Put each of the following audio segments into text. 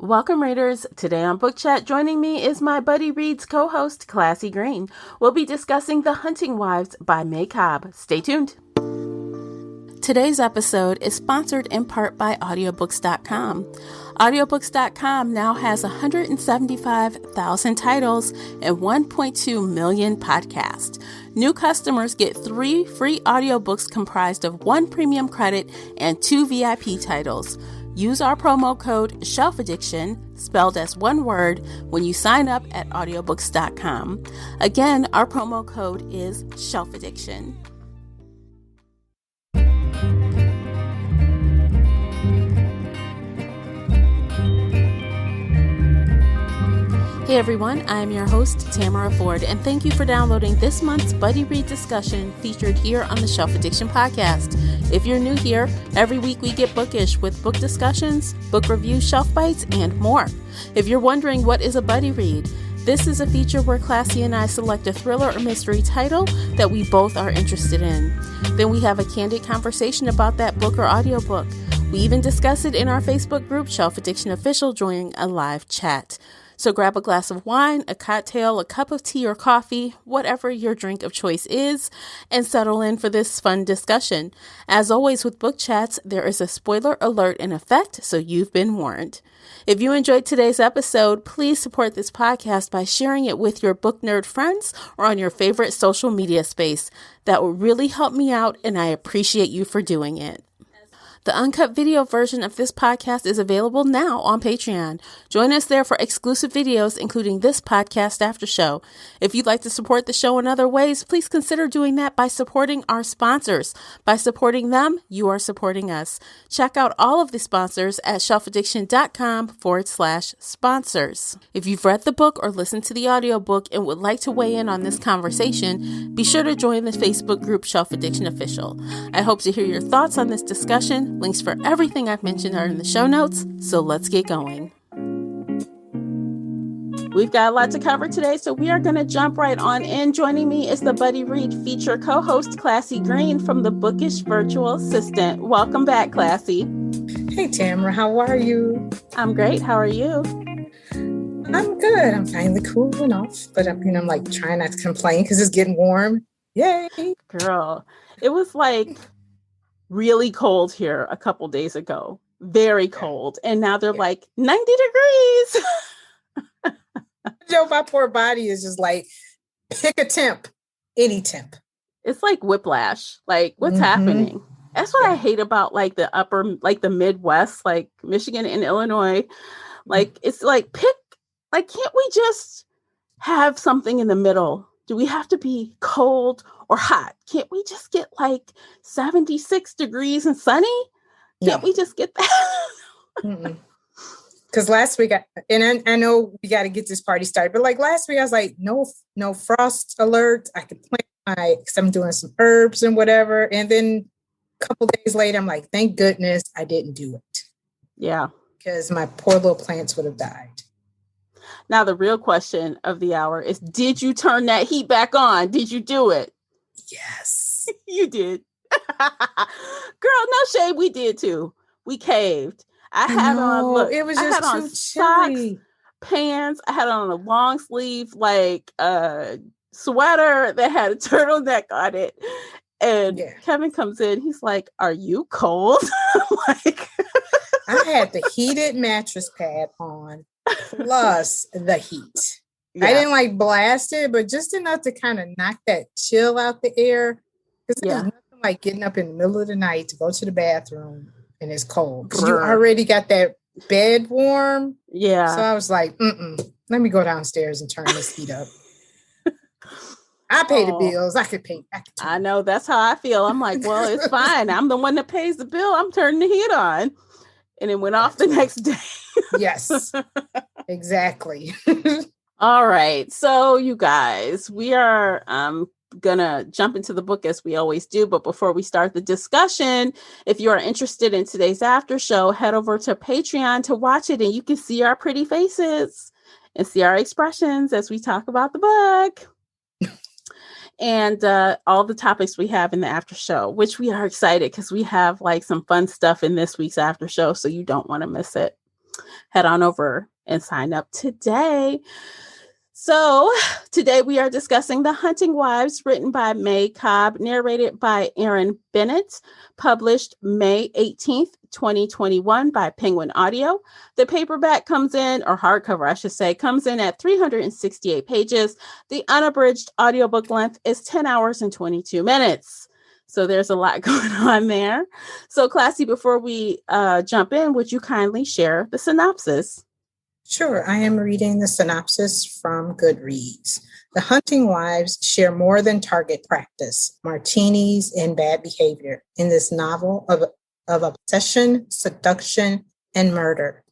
Welcome, readers. Today on Book Chat, joining me is my Buddy Reads co-host, Classy Green. We'll be discussing The Hunting Wives by May Cobb. Stay tuned. Today's episode is sponsored in part by Audiobooks.com. Audiobooks.com now has 175,000 titles and 1.2 million podcasts. New customers get 3 free audiobooks comprised of 1 premium credit and 2 VIP titles. Use our promo code SHELFADDICTION, spelled as one word, when you sign up at audiobooks.com. Again, our promo code is SHELFADDICTION. Hey everyone, I am your host, Tamara Ford, and thank you for downloading this month's Buddy Read discussion featured here on the Shelf Addiction podcast. If you're new here, every week we get bookish with book discussions, book reviews, shelf bites, and more. If you're wondering what is a Buddy Read, this is a feature where Classy and I select a thriller or mystery title that we both are interested in. Then we have a candid conversation about that book or audiobook. We even discuss it in our Facebook group, Shelf Addiction Official, during a live chat. So grab a glass of wine, a cocktail, a cup of tea or coffee, whatever your drink of choice is, and settle in for this fun discussion. As always with book chats, there is a spoiler alert in effect, so you've been warned. If you enjoyed today's episode, please support this podcast by sharing it with your book nerd friends or on your favorite social media space. That will really help me out, and I appreciate you for doing it. The uncut video version of this podcast is available now on Patreon. Join us there for exclusive videos, including this podcast after show. If you'd like to support the show in other ways, please consider doing that by supporting our sponsors. By supporting them, you are supporting us. Check out all of the sponsors at shelfaddiction.com/sponsors. If you've read the book or listened to the audiobook and would like to weigh in on this conversation, be sure to join the Facebook group Shelf Addiction Official. I hope to hear your thoughts on this discussion. Links for everything I've mentioned are in the show notes, so let's get going. We've got a lot to cover today, so we are going to jump right on in. Joining me is the Buddy Read feature co-host, Classy Green from the Bookish Virtual Assistant. Welcome back, Classy. Hey, Tamara, how are you? I'm great. How are you? I'm good. I'm finally cooling off, but I'm like trying not to complain because it's getting warm. Yay. Girl, it was like really cold here a couple days ago. Very cold. And now they're like 90 degrees. My poor body is just like, pick a temp, any temp. It's like whiplash. Like, what's happening? That's what I hate about like the Midwest, like Michigan and Illinois. Like, it's like, can't we just have something in the middle? Do we have to be cold or hot? Can't we just get like 76 degrees and sunny? Can't we just get that? Because last week, I know we got to get this party started, but like last week I was like, no frost alert. I could plant because I'm doing some herbs and whatever. And then a couple days later, I'm like, thank goodness I didn't do it. Yeah. Because my poor little plants would have died. Now, the real question of the hour is, did you turn that heat back on? Did you do it? Yes. You did. Girl, no shade. We did too. We caved. I had on, it was just too chilly. Socks, pants. I had on a long sleeve, like sweater that had a turtleneck on it. And Kevin comes in. He's like, "Are you cold?" Like, I had the heated mattress pad on, plus the heat. Yeah. I didn't like blast it, but just enough to kind of knock that chill out the air. Because there's nothing like getting up in the middle of the night to go to the bathroom and it's cold. Because you already got that bed warm. Yeah. So I was like, let me go downstairs and turn this heat up. I pay the bills. I could pay. I know. That's how I feel. I'm like, well, it's fine. I'm the one that pays the bill. I'm turning the heat on. And it went off the next day. Yes, exactly. All right. So you guys, we are gonna jump into the book as we always do. But before we start the discussion, if you are interested in today's after show, head over to Patreon to watch it, and you can see our pretty faces and see our expressions as we talk about the book. And all the topics we have in the after show, which we are excited because we have like some fun stuff in this week's after show. So you don't want to miss it. head on over and sign up today. So today we are discussing The Hunting Wives, written by May Cobb, narrated by Aaron Bennett, published May 18th, 2021 by Penguin Audio. The paperback comes in, or hardcover, I should say, comes in at 368 pages. The unabridged audiobook length is 10 hours and 22 minutes. So there's a lot going on there. So Classy, before we jump in, would you kindly share the synopsis? Sure, I am reading the synopsis from Goodreads. The Hunting Wives share more than target practice, martinis, and bad behavior in this novel of obsession, seduction, and murder.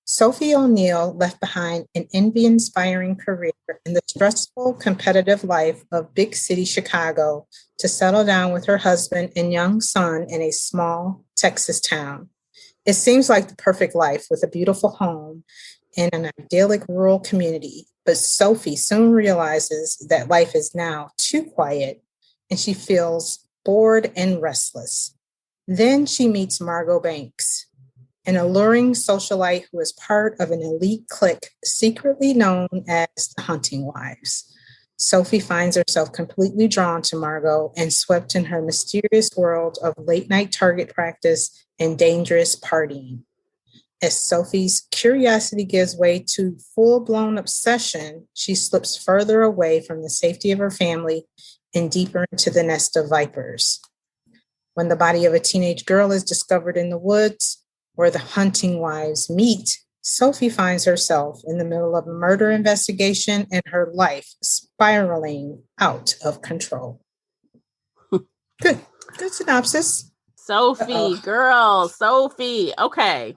Sophie O'Neill left behind an envy-inspiring career in the stressful, competitive life of big city Chicago to settle down with her husband and young son in a small Texas town. It seems like the perfect life with a beautiful home in an idyllic rural community, but Sophie soon realizes that life is now too quiet and she feels bored and restless. Then she meets Margot Banks, an alluring socialite who is part of an elite clique secretly known as the Hunting Wives. Sophie finds herself completely drawn to Margot and swept in her mysterious world of late-night target practice and dangerous partying. As Sophie's curiosity gives way to full-blown obsession, she slips further away from the safety of her family and deeper into the nest of vipers. When the body of a teenage girl is discovered in the woods where the Hunting Wives meet, Sophie finds herself in the middle of a murder investigation and her life spiraling out of control. Good synopsis. Sophie, girl, Sophie. Okay.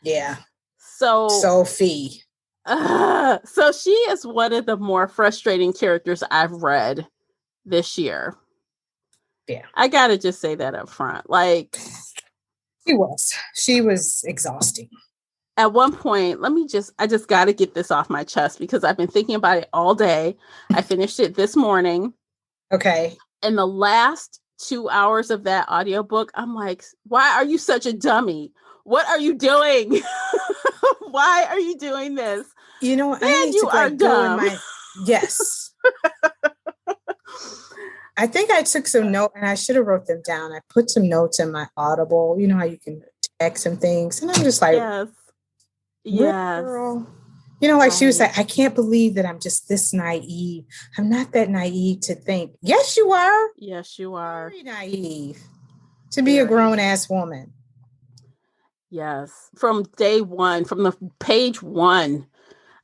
Yeah. So Sophie. So she is one of the more frustrating characters I've read this year. Yeah. I gotta just say that up front. Like, she was exhausting. At one point, I just gotta get this off my chest because I've been thinking about it all day. I finished it this morning. Okay. In the last 2 hours of that audiobook, I'm like, why are you such a dummy? What are you doing? Why are you doing this? You know, I need you to like go in my yes. I think I took some notes and I should have wrote them down. I put some notes in my Audible. You know how you can text some things, and I'm just like, yes. Girl. You know, like she was like, I can't believe that I'm just this naive. I'm not that naive to think. Yes, you are. Yes, you are. Very naive to be a grown ass woman. Yes. From day one, from the page one,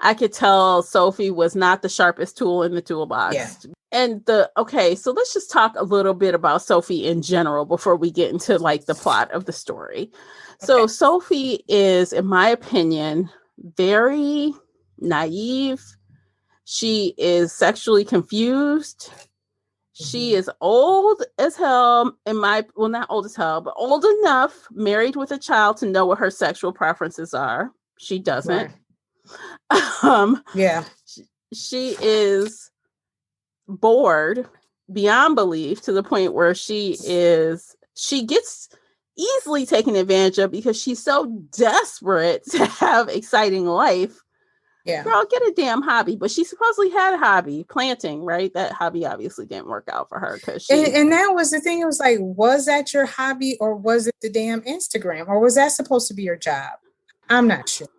I could tell Sophie was not the sharpest tool in the toolbox. Yeah. And so let's just talk a little bit about Sophie in general before we get into like the plot of the story. Okay. So Sophie is, in my opinion, very naive. She is sexually confused. She is old as hell, not old as hell, but old enough, married with a child to know what her sexual preferences are. She doesn't. Right. Yeah. She is bored beyond belief to the point where she gets easily taken advantage of because she's so desperate to have exciting life. Yeah. Girl, get a damn hobby. But she supposedly had a hobby, planting, right? That hobby obviously didn't work out for her because and that was the thing. It was like, was that your hobby or was it the damn Instagram? Or was that supposed to be your job? I'm not sure.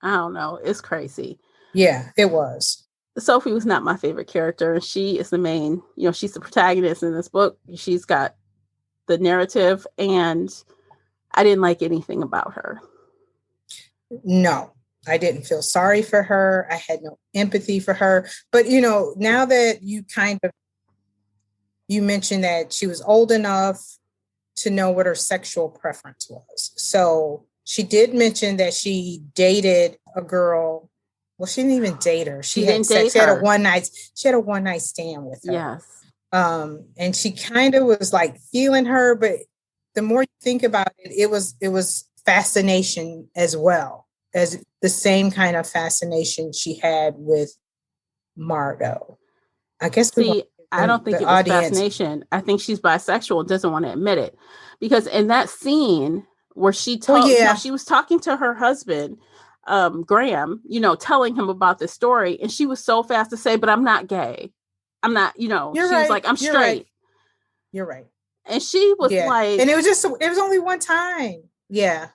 I don't know. It's crazy. Yeah, it was. Sophie was not my favorite character. And she is the main, she's the protagonist in this book. She's got the narrative and I didn't like anything about her. No. I didn't feel sorry for her. I had no empathy for her. But, now that you mentioned that she was old enough to know what her sexual preference was. So she did mention that she dated a girl. Well, she didn't even date her. She had sex. She had a one night stand with her. Yes. And she kind of was like feeling her, but the more you think about it, it was fascination as well. As the same kind of fascination she had with Margot. I guess. I don't think it was fascination. I think she's bisexual and doesn't want to admit it. Because in that scene where she told, she was talking to her husband Graham, telling him about this story. And she was so fast to say, but I'm not gay. I'm not, You're she right. was like, I'm You're straight. Right. You're right. And she was like, and it was only one time. Yeah.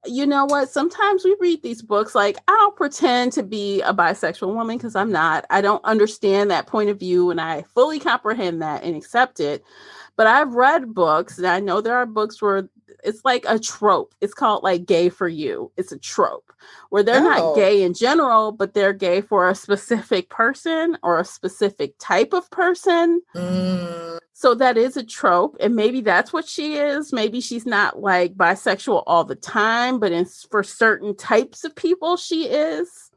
You know what? Sometimes we read these books like, I don't pretend to be a bisexual woman because I'm not. I don't understand that point of view, and I fully comprehend that and accept it. But I've read books, and I know there are books where it's like a trope. It's called like gay for you. It's a trope where they're not gay in general, but they're gay for a specific person or a specific type of person. So that is a trope. And maybe that's what she is. Maybe she's not like bisexual all the time, but for certain types of people, she is.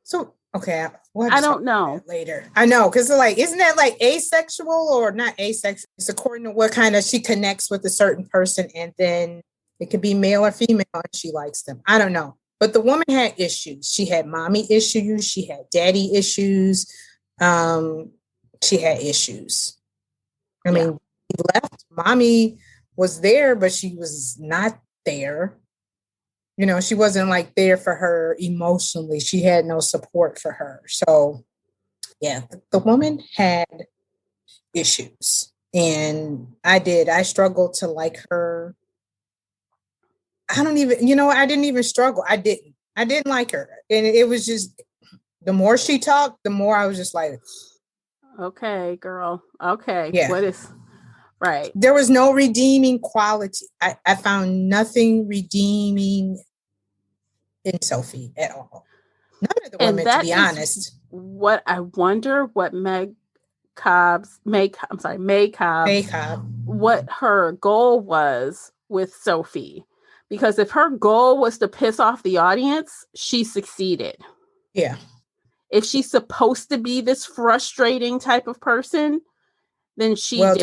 So, okay. I don't know. Later. I know. Because like, isn't that like asexual or not asexual? It's according to what kind of she connects with a certain person. And then it could be male or female and she likes them. I don't know. But the woman had issues. She had mommy issues. She had daddy issues. She had issues. I mean, he left. Mommy was there, but she was not there. She wasn't like there for her emotionally. She had no support for her. So, yeah, the woman had issues. And I struggled to like her. I don't even, I didn't even struggle. I didn't like her. And it was just, the more she talked, the more I was just like, okay, girl. Okay. Yeah. What is right? There was no redeeming quality. I found nothing redeeming in Sophie at all. None of the women, to be honest. What I wonder what May Cobb, what her goal was with Sophie. Because if her goal was to piss off the audience, she succeeded. Yeah. If she's supposed to be this frustrating type of person, then she did.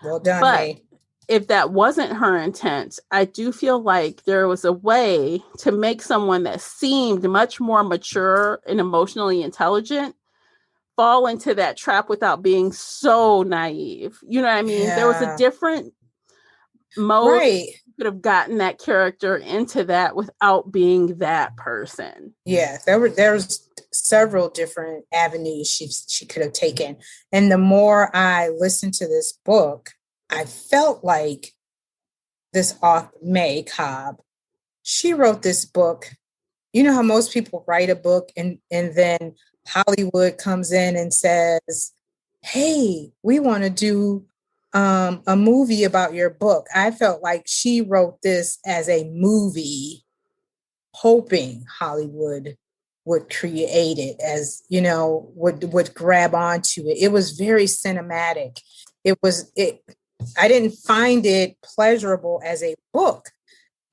Well done, but May. If that wasn't her intent, I do feel like there was a way to make someone that seemed much more mature and emotionally intelligent fall into that trap without being so naive. You know what I mean? Yeah. There was a different mode. Right. You could have gotten that character into that without being that person. Yeah, there's several different avenues she could have taken. And the more I listened to this book, I felt like this author, May Cobb, she wrote this book. You know how most people write a book and then Hollywood comes in and says, hey, we want to do a movie about your book. I felt like she wrote this as a movie, hoping Hollywood would create it, as would grab onto it. It was very cinematic. I didn't find it pleasurable as a book.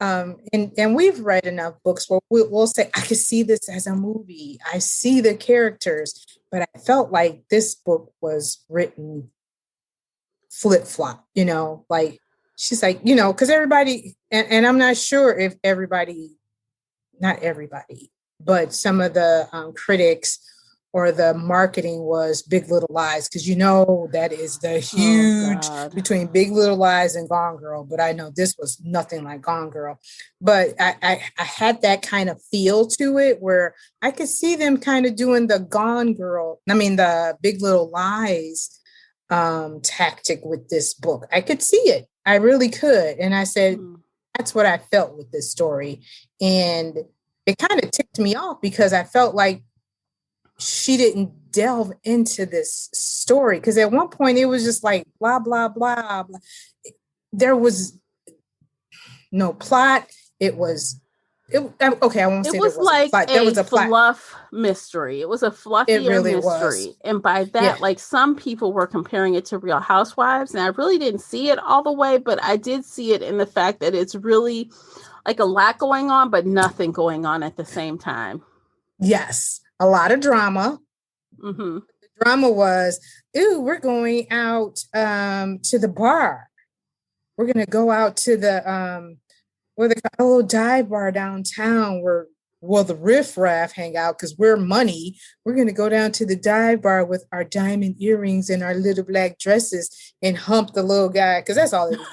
And we've read enough books where we'll say, I could see this as a movie. I see the characters, but I felt like this book was written flip-flop, like she's like, because everybody, and I'm not sure if not everybody, but some of the critics or the marketing was Big Little Lies, because that is the huge between Big Little Lies and Gone Girl. But I know this was nothing like Gone Girl. But I had that kind of feel to it where I could see them kind of doing the the Big Little Lies tactic with this book. I could see it. I really could. And I said, that's what I felt with this story. And it kind of ticked me off because I felt like she didn't delve into this story, because at one point it was just like blah blah blah blah. There was no plot. I won't say it was like there was a fluff mystery. It was a fluffier really mystery. Was. And by that, like some people were comparing it to Real Housewives, and I really didn't see it all the way, but I did see it in the fact that it's really like a lot going on, but nothing going on at the same time. Yes. A lot of drama. Mm-hmm. The drama was, we're going out to the bar. We're going to go out to the a little dive bar downtown where the riffraff hang out because we're money. We're going to go down to the dive bar with our diamond earrings and our little black dresses and hump the little guy, because that's all they do.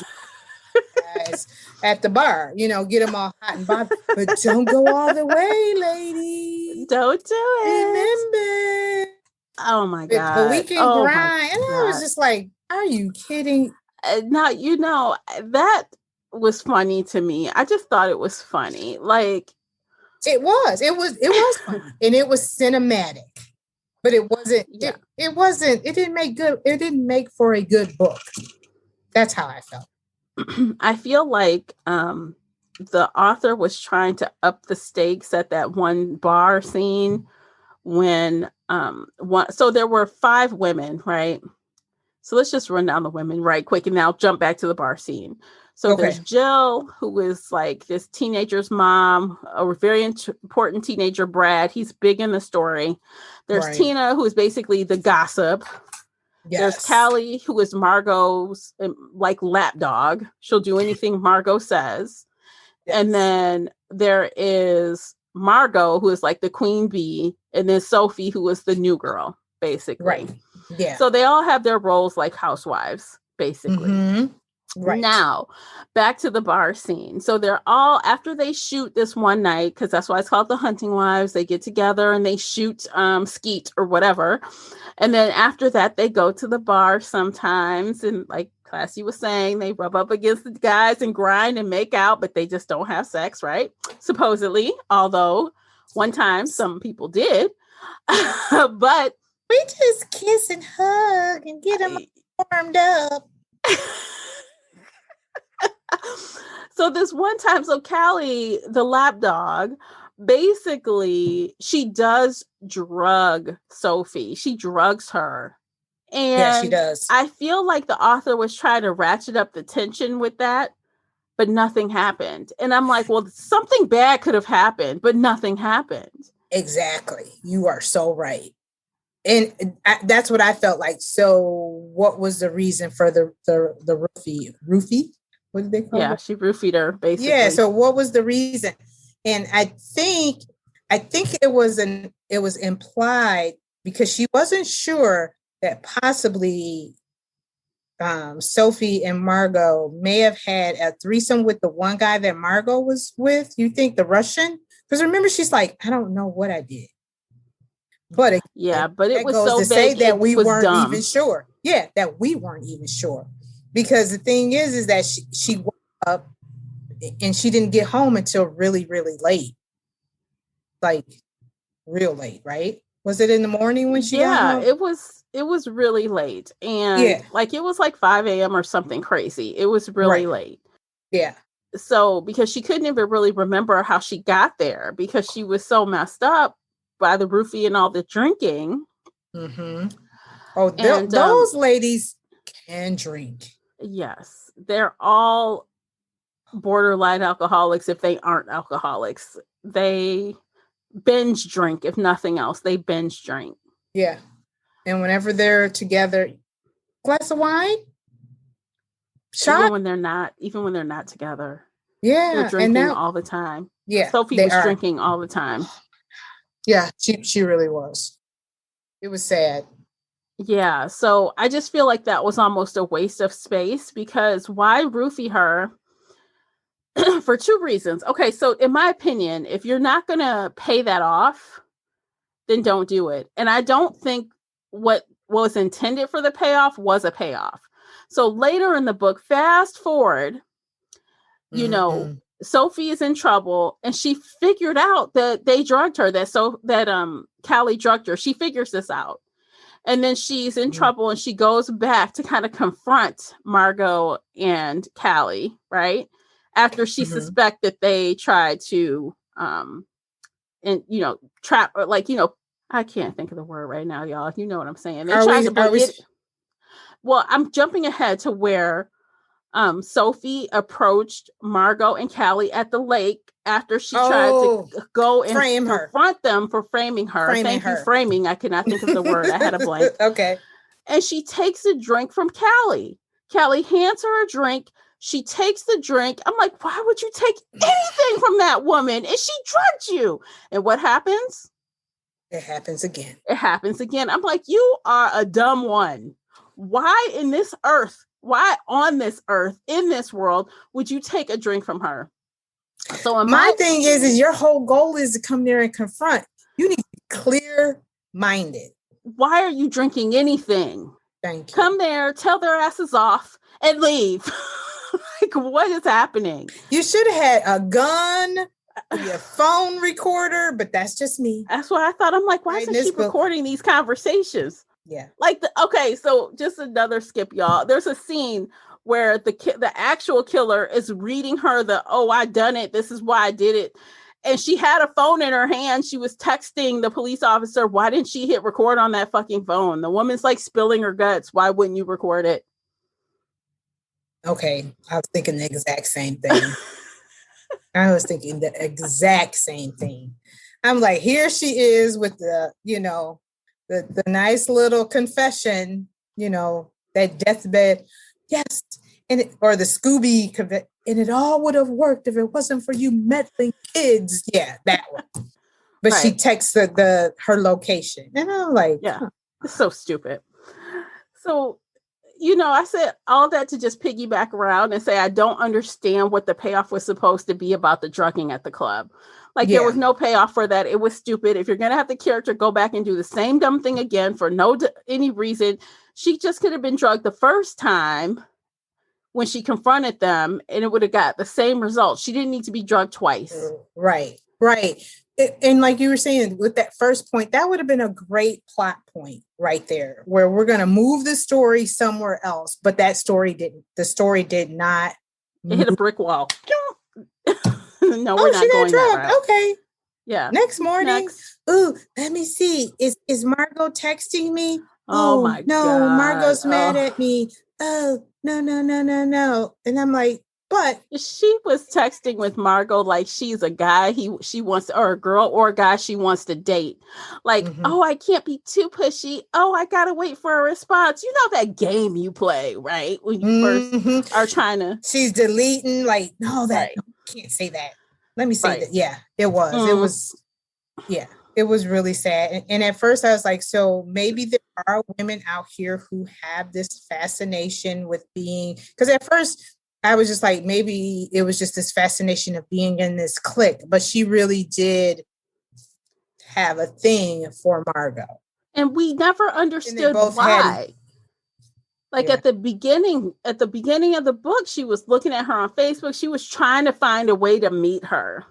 guys at the bar, get them all hot and bothered. But don't go all the way, lady. Don't do it. Remember. Oh my But God. we can grind. And I was just like, are you kidding? Now, that was funny to me. I just thought it was funny. Like, it was funny and it was cinematic, but it wasn't, it didn't make for a good book. That's how I felt. I feel like the author was trying to up the stakes at that one bar scene when so there were 5 women, right? So let's just run down the women right quick and now jump back to the bar scene. So there's Jill, who is like this teenager's mom, a very important teenager, Brad. He's big in the story. There's Tina, who is basically the gossip. Yes. There's Callie, who is Margot's like lapdog. She'll do anything Margot says. Yes. And then there is Margot, who is like the queen bee. And then Sophie, who is the new girl, basically. Right. Yeah. So they all have their roles like housewives, basically. Mm-hmm. Right. Now, back to the bar scene. So they're all, after they shoot this one night, because that's why it's called the Hunting Wives, they get together and they shoot skeet or whatever. And then after that, they go to the bar sometimes. And like Classy was saying, they rub up against the guys and grind and make out, but they just don't have sex, right? Supposedly, although one time some people did. But we just kiss and hug and get them warmed up. So this one time, so Callie, the lapdog, basically she does drug Sophie. She drugs her. And yeah, she does. I feel like the author was trying to ratchet up the tension with that, but nothing happened. And I'm like, well, something bad could have happened, but nothing happened. Exactly. You are so right. And that's what I felt like. So what was the reason for the roofie? What did they call it? Yeah, she roofied her, basically. Yeah, so what was the reason? And I think it was implied because she wasn't sure that possibly Sophie and Margot may have had a threesome with the one guy that Margot was with. You think the Russian? Because remember, she's like, I don't know what I did. But it was so to say that we weren't even sure. Yeah, that we weren't even sure. Because the thing is that she woke up and she didn't get home until really, really late. Like real late, right? Was it in the morning when she got home? It was really late. And like it was like 5 a.m. or something crazy. It was really late. Yeah. So because she couldn't even really remember how she got there because she was so messed up by the roofie and all the drinking. Mm-hmm. Oh, those ladies can drink. Yes, they're all borderline alcoholics if they aren't alcoholics. They binge drink, if nothing else. They binge drink. Yeah. And whenever they're together, glass of wine? Shot? Even when they're not together. Yeah. They're drinking all the time. Yeah. Sophie was drinking all the time. Yeah, she really was. It was sad. Yeah, so I just feel like that was almost a waste of space because why roofie her? For 2 reasons. Okay, so in my opinion, if you're not going to pay that off, then don't do it. And I don't think what was intended for the payoff was a payoff. So later in the book, fast forward, you know, Sophie is in trouble and she figured out that they drugged her, that Callie drugged her. She figures this out. And then she's in trouble and she goes back to kind of confront Margot and Callie, right? After she suspect that they tried to trap, or like, I can't think of the word right now, y'all. You know what I'm saying? They tried to break it. Well, I'm jumping ahead to where Sophie approached Margot and Callie at the lake after she tried to go and confront them for framing her. Thank you, framing. I cannot think of the word. I had a blank. Okay. And she takes a drink from Callie. Callie hands her a drink. She takes the drink. I'm like, why would you take anything from that woman? And she drugged you. And what happens? It happens again. I'm like, you are a dumb one. Why in this earth Why on this earth, in this world, would you take a drink from her? So my thing is your whole goal is to come there and confront. You need to be clear-minded. Why are you drinking anything? Thank you. Come there, tell their asses off, and leave. Like, what is happening? You should have had a gun, your phone recorder, but that's just me. That's what I thought. I'm like, why isn't she recording these conversations? Yeah. Like, okay, so just another skip, y'all. There's a scene where the actual killer is reading her I done it. This is why I did it. And she had a phone in her hand. She was texting the police officer. Why didn't she hit record on that fucking phone? The woman's like spilling her guts. Why wouldn't you record it? Okay. I was thinking the exact same thing. I was thinking the exact same thing. I'm like, here she is with the nice little confession, that deathbed. Yes. Or the Scooby, and it all would have worked if it wasn't for you meddling kids. Yeah, that one. But right. She texts her location. And I'm like, yeah, it's so stupid. So, I said all that to just piggyback around and say, I don't understand what the payoff was supposed to be about the drugging at the club. Like, there was no payoff for that. It was stupid. If you're going to have the character go back and do the same dumb thing again for any reason, she just could have been drugged the first time when she confronted them, and it would have got the same result. She didn't need to be drugged twice. Right. And like you were saying, with that first point, that would have been a great plot point right there, where we're going to move the story somewhere else. But the story did not. It hit a brick wall. No, we're not going that route. Okay. Yeah. Next morning. Ooh, let me see. Is Margot texting me? Oh my God. No, Margot's mad at me. Oh, no. And I'm like, but she was texting with Margot like she's a guy she wants, or a girl or a guy she wants to date. Like, oh, I can't be too pushy. Oh, I gotta wait for a response. You know that game you play, right? When you first are trying to. She's deleting, like, no, can't say that. Let me say that. Yeah, it was. It was. Yeah, it was really sad. And at first I was like, so maybe there are women out here who have this fascination with being, because at first I was just like, maybe it was just this fascination of being in this clique, but she really did have a thing for Margot. And we never understood why. At the beginning of the book, she was looking at her on Facebook. She was trying to find a way to meet her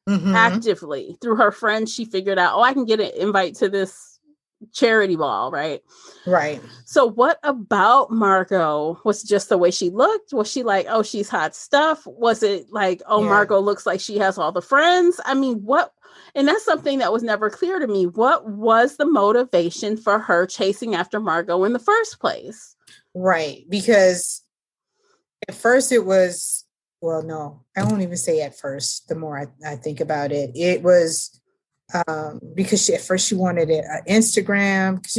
actively through her friends. She figured out, I can get an invite to this charity ball, right? Right. So what about Margot was just the way she looked? Was she like, oh, she's hot stuff? Was it like, oh, Margot looks like she has all the friends? I mean, what? And that's something that was never clear to me. What was the motivation for her chasing after Margot in the first place? Right. Because at first it was, well, no, I won't even say at first. The more I think about it, it was because at first she wanted an Instagram, because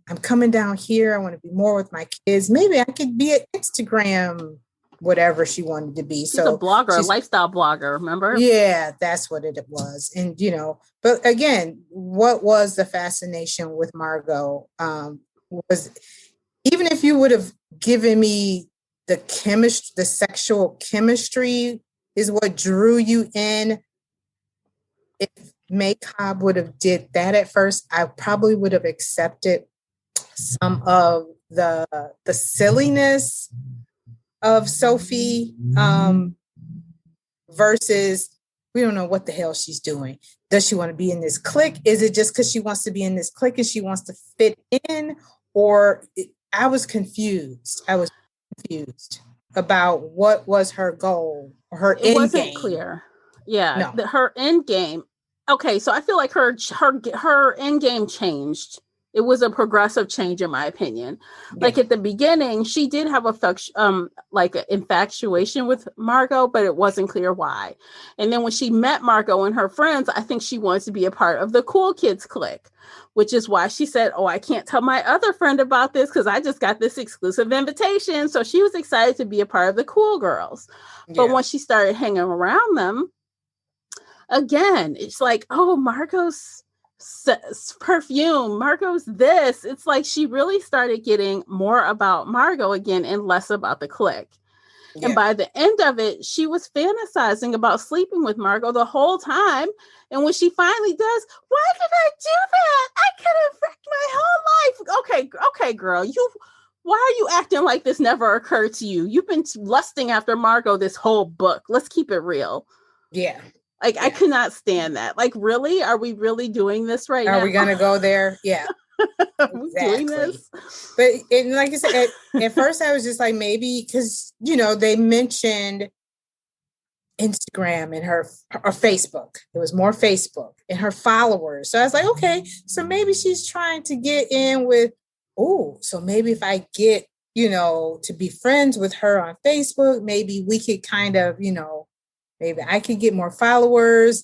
I'm coming down here. I want to be more with my kids. Maybe I could be an Instagram, whatever she wanted to be. She's a blogger, a lifestyle blogger, remember? Yeah, that's what it was. And, but again, what was the fascination with Margot was, even if you would have given me the sexual chemistry is what drew you in. If May Cobb would have did that at first, I probably would have accepted some of the silliness of Sophie versus we don't know what the hell she's doing. Does she want to be in this clique? Is it just because she wants to be in this clique and she wants to fit in? I was confused. About what was her goal, her end game. It wasn't clear. Yeah, no. Her end game. Okay, so I feel like her end game changed. It was a progressive change, in my opinion. Yeah. Like at the beginning, she did have an infatuation with Margot, but it wasn't clear why. And then when she met Margot and her friends, I think she wanted to be a part of the cool kids clique, which is why she said, oh, I can't tell my other friend about this because I just got this exclusive invitation. So she was excited to be a part of the cool girls. Yeah. But once she started hanging around them, again, it's like, oh, Margot's perfume. Margot's this. It's like she really started getting more about Margot again and less about the clique. Yeah. And by the end of it, she was fantasizing about sleeping with Margot the whole time. And when she finally does, why did I do that? I could have wrecked my whole life. Okay, girl, why are you acting like this never occurred to you? You've been lusting after Margot this whole book. Let's keep it real. Yeah. Like, yeah. I could not stand that. Like, really? Are we really doing this right now? Are we going to go there? Yeah. Are we doing this? But and like I said, at first I was just like, maybe because, they mentioned Instagram and her or Facebook. It was more Facebook and her followers. So I was like, okay, so maybe she's trying to get in with, so maybe if I get, to be friends with her on Facebook, maybe we could kind of, maybe I could get more followers.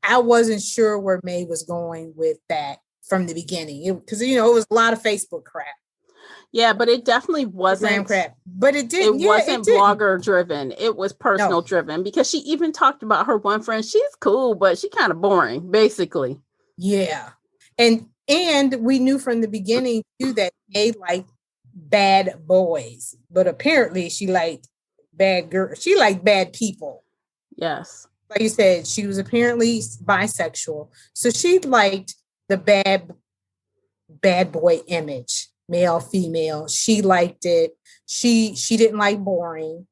I wasn't sure where May was going with that from the beginning because, it was a lot of Facebook crap. Yeah, but it definitely wasn't crap. But it didn't. It wasn't blogger driven. It was personal driven because she even talked about her one friend. She's cool, but she kind of boring, basically. Yeah. And we knew from the beginning too that May liked bad boys, but apparently she liked bad girls. She liked bad people. Yes. Like you said, she was apparently bisexual. So she liked the bad boy image, male, female. She liked it. She didn't like boring.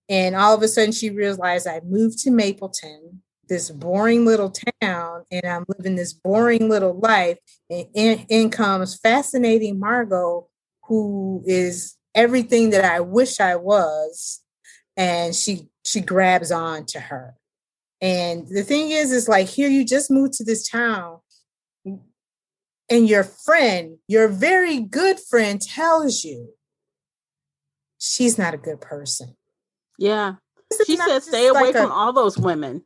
And all of a sudden she realized I moved to Mapleton, this boring little town, and I'm living this boring little life. And in comes fascinating Margot, who is everything that I wish I was. And she grabs on to her. And the thing is like, here you just moved to this town and your friend, your very good friend, tells you she's not a good person. Yeah. She said, stay away from all those women.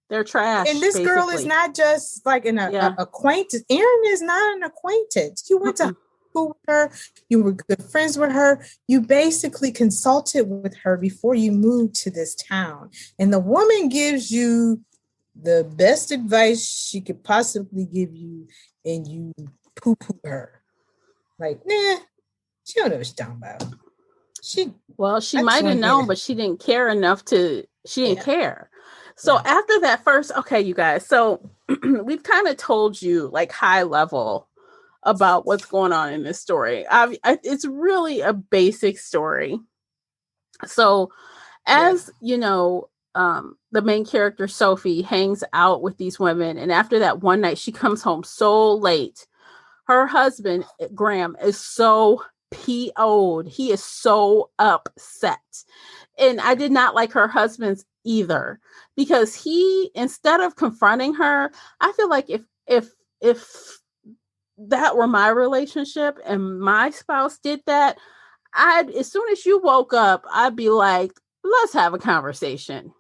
They're trash. And this girl is not just like an acquaintance. Erin is not an acquaintance. You went to school with her. You were good friends with her. You basically consulted with her before you moved to this town. And the woman gives you the best advice she could possibly give you, and you poo-poo her. Like, nah, she don't know what she's talking about. She might have known, but she didn't care enough she didn't care. So after that first, okay, you guys, so we've kind of told you like high level about what's going on in this story. It's really a basic story. So as the main character, Sophie, hangs out with these women. And after that one night, she comes home so late. Her husband, Graham, is so PO'd. He is so upset. And I did not like her husband's either, because he, instead of confronting her, I feel like if that were my relationship and my spouse did that, as soon as you woke up, I'd be like, let's have a conversation.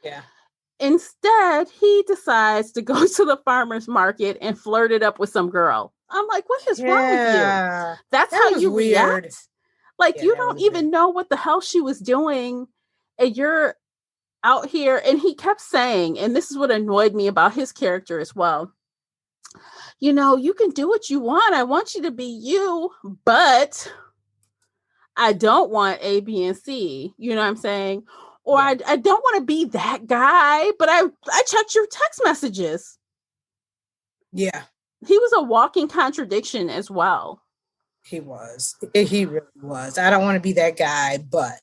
Yeah. Instead, he decides to go to the farmer's market and flirt it up with some girl. I'm like, what is wrong with you? That's how you react. Like, you don't even know what the hell she was doing. And you're out here. And he kept saying, and this is what annoyed me about his character as well. You can do what you want. I want you to be you, but I don't want A, B, and C. You know what I'm saying? Or I don't want to be that guy, but I checked your text messages. Yeah. He was a walking contradiction as well. He was. He really was. I don't want to be that guy, but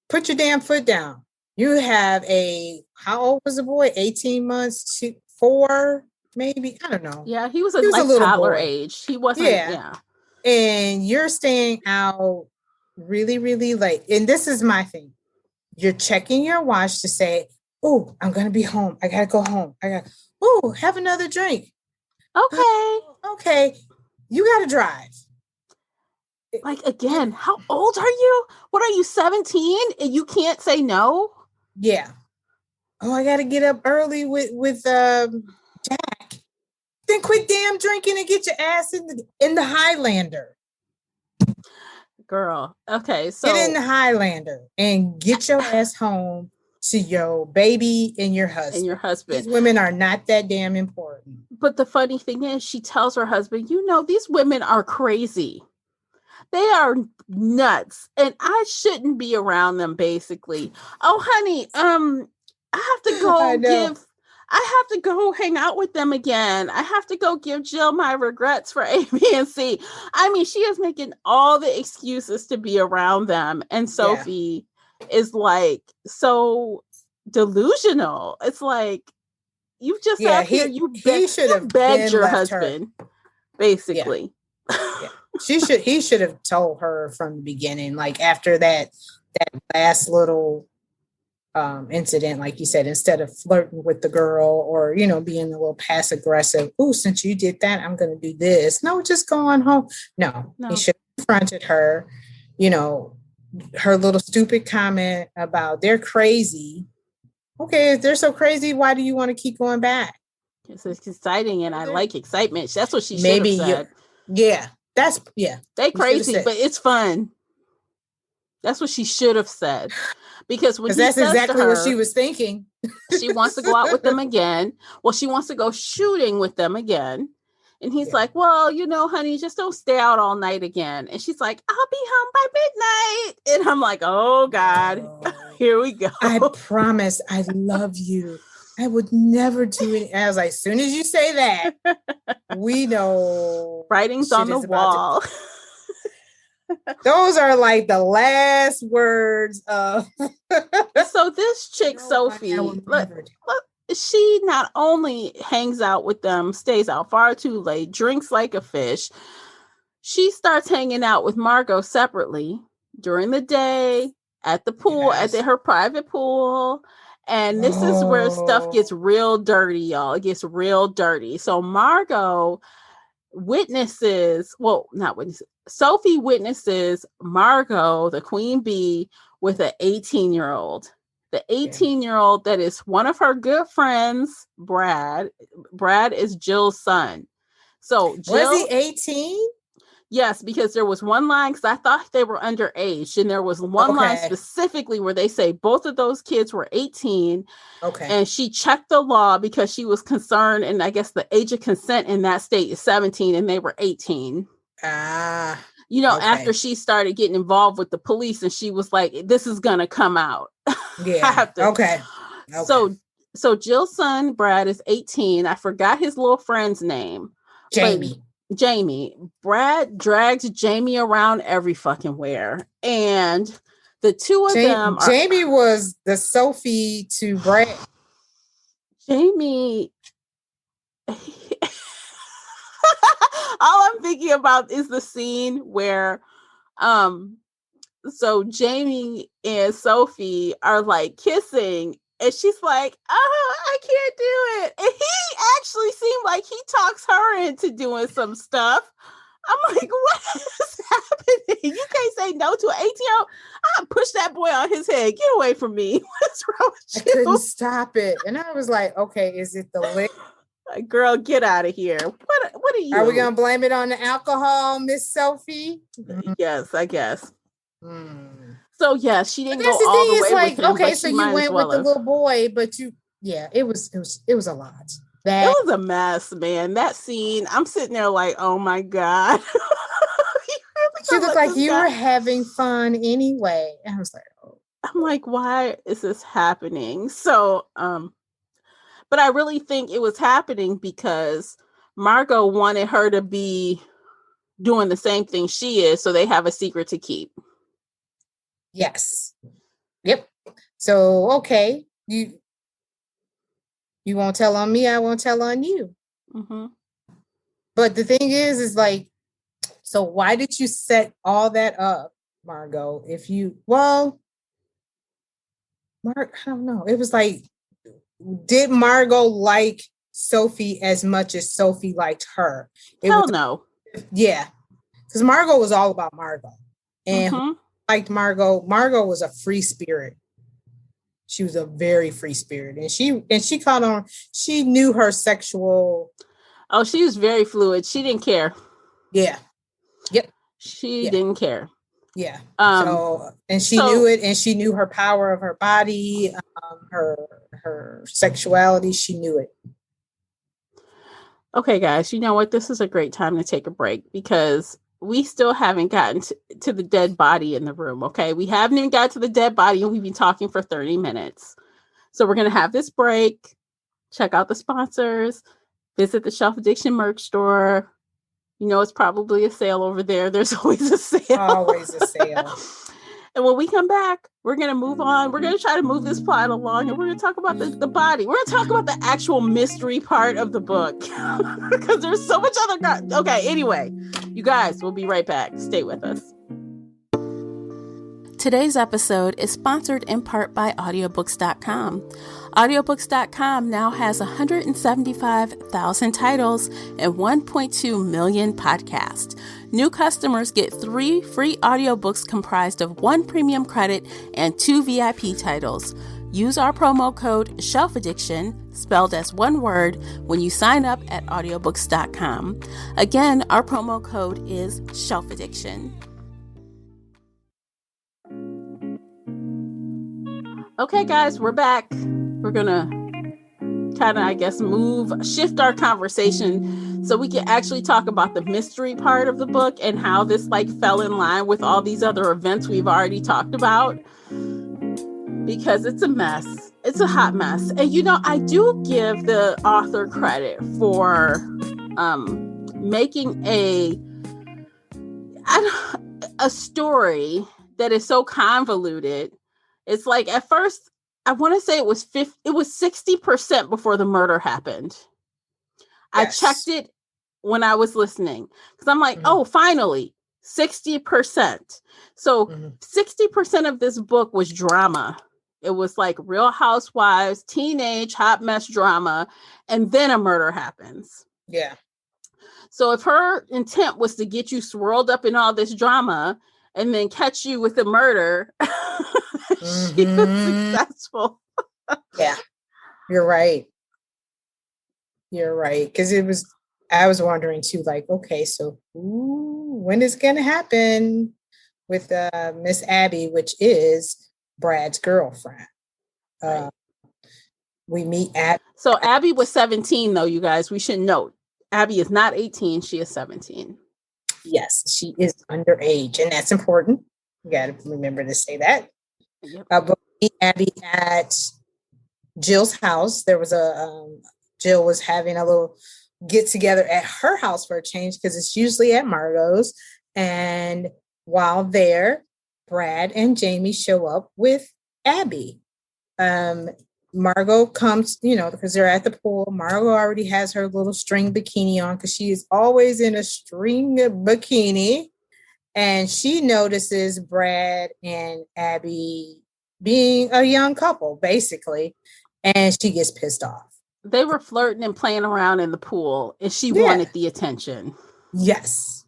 put your damn foot down. You have how old was the boy? 18 months to 4, maybe? I don't know. Yeah, he was a little toddler age. He wasn't, And you're staying out really, really late. And this is my thing. You're checking your watch to say, oh, I'm going to be home. I got to go home. Have another drink. Okay. You got to drive. Like, again, how old are you? What are you, 17? And you can't say no? Yeah. Oh, I got to get up early with Jack. Then quit damn drinking and get your ass in the Highlander. Girl. Okay. So get in the Highlander and get your ass home to your baby and your husband. These women are not that damn important. But the funny thing is, she tells her husband, these women are crazy. They are nuts. And I shouldn't be around them, basically. Oh, honey, I have to go hang out with them again. I have to go give Jill my regrets for A, B, and C. I mean, she is making all the excuses to be around them. And Sophie is like so delusional. It's like, you just sat here, you begged your husband, basically. Yeah. He should have told her from the beginning, like after that last little incident, like you said, instead of flirting with the girl or being a little passive aggressive. Oh, since you did that, I'm going to do this. No, just go on home. No. He should have confronted her. Her little stupid comment about they're crazy. Okay, if they're so crazy, why do you want to keep going back? It's exciting, and I like excitement. That's what she should have said. They crazy, but it's fun. That's what she should have said. Because that's exactly what she was thinking. She wants to go out with them again. Well, she wants to go shooting with them again. And he's like, well, honey, just don't stay out all night again. And she's like, I'll be home by midnight. And I'm like, oh, God, here we go. I promise I love you. I would never do it. I was like, as soon as you say that, we know. Writing's on the wall. Those are like the last words of. So this chick, Sophie, she not only hangs out with them, stays out far too late, drinks like a fish. She starts hanging out with Margot separately during the day at the pool, at her private pool. And this is where stuff gets real dirty, y'all. It gets real dirty. So Margot Sophie witnesses Margot, the queen bee, with an 18-year-old. The 18-year-old that is one of her good friends, Brad. Brad is Jill's son. So Jill, was he 18? Yes, because there was one line, because I thought they were underage, and there was one line specifically where they say both of those kids were 18. Okay. And she checked the law because she was concerned, and I guess the age of consent in that state is 17, and they were 18. After she started getting involved with the police, and she was like, this is going to come out. Yeah. Okay. So Jill's son, Brad, is 18. I forgot his little friend's name. Jamie. Brad drags Jamie around every fucking where. And the two of them are... Jamie was the Sophie to Brad. Jamie... All I'm thinking about is the scene where so Jamie and Sophie are like kissing, and she's like, I can't do it. And he actually seemed like he talks her into doing some stuff. I'm like, what is happening? You can't say no to an 18-year-old. I'll push that boy on his head. Get away from me. What's wrong with you? I couldn't stop it. And I was like, okay, is it the lick? Girl, get out of here. What are you? Are we going to blame it on the alcohol, Miss Sophie? Yes, I guess. Mm. So, yeah, she didn't go all the way with him. Okay, so you went with the little boy, but it was a lot. It was a mess, man. That scene, I'm sitting there like, oh my God. She looked like you were having fun anyway. And I was like, oh. I'm like, why is this happening? So, but I really think it was happening because Margot wanted her to be doing the same thing she is, so they have a secret to keep. Yes. Yep. So, okay. You won't tell on me, I won't tell on you. Mm-hmm. But the thing is like, so why did you set all that up, Margot? I don't know. It was like, did Margot like Sophie as much as Sophie liked her? No. Yeah. Because Margot was all about Margot. And liked Margot. Margot was a free spirit. She was a very free spirit. And she caught on, she knew her sexual. Oh, she was very fluid. She didn't care. Yeah. Yep. She didn't care. Yeah. Um, And she so knew it, and she knew her power of her body, her sexuality. She knew it. okay, guys, you know what? This is a great time to take a break because we still haven't gotten to the dead body in the room. Okay, we haven't even got to the dead body, and we've been talking for 30 minutes. So we're gonna have this break. Check out the sponsors. Visit the Shelf Addiction merch store. You know, it's probably a sale over there. There's always a sale. Always a sale. And when we come back, we're going to move on. We're going to try to move this plot along, and we're going to talk about the body. We're going to talk about the actual mystery part of the book because there's so much other. Okay, anyway, you guys, we'll be right back. Stay with us. Today's episode is sponsored in part by audiobooks.com. Audiobooks.com now has 175,000 titles and 1.2 million podcasts. New customers get 3 free audiobooks comprised of 1 premium credit and 2 VIP titles. Use our promo code SHELFADDICTION, spelled as one word, when you sign up at audiobooks.com. Again, our promo code is SHELFADDICTION. Okay, guys, we're back. We're going to kind of, I guess, shift our conversation so we can actually talk about the mystery part of the book and how this fell in line with all these other events we've already talked about, because it's a mess. It's a hot mess. And, I do give the author credit for making a story that is so convoluted. It's like at first, I want to say it was 60% before the murder happened. Yes. I checked it when I was listening because I'm like, oh, finally, 60%. So 60% of this book was drama. It was like Real Housewives, teenage hot mess drama, and then a murder happens. Yeah. So if her intent was to get you swirled up in all this drama and then catch you with a murder, she was successful. Yeah, you're right. You're right. Because I was wondering too, okay, so when is it going to happen with Miss Abby, which is Brad's girlfriend? Right. We meet Abby. So Abby was 17, though, you guys. We should note Abby is not 18. She is 17. Yes, she is underage, and that's important. You got to remember to say that. Yep. But we meet Abby at Jill's house. There was Jill was having a little get together at her house for a change because it's usually at Margot's. And while there, Brad and Jamie show up with Abby. Margot comes, because they're at the pool. Margot already has her little string bikini on because she is always in a string bikini. And she notices Brad and Abby being a young couple, basically. And she gets pissed off. They were flirting and playing around in the pool, and she wanted the attention. Yes.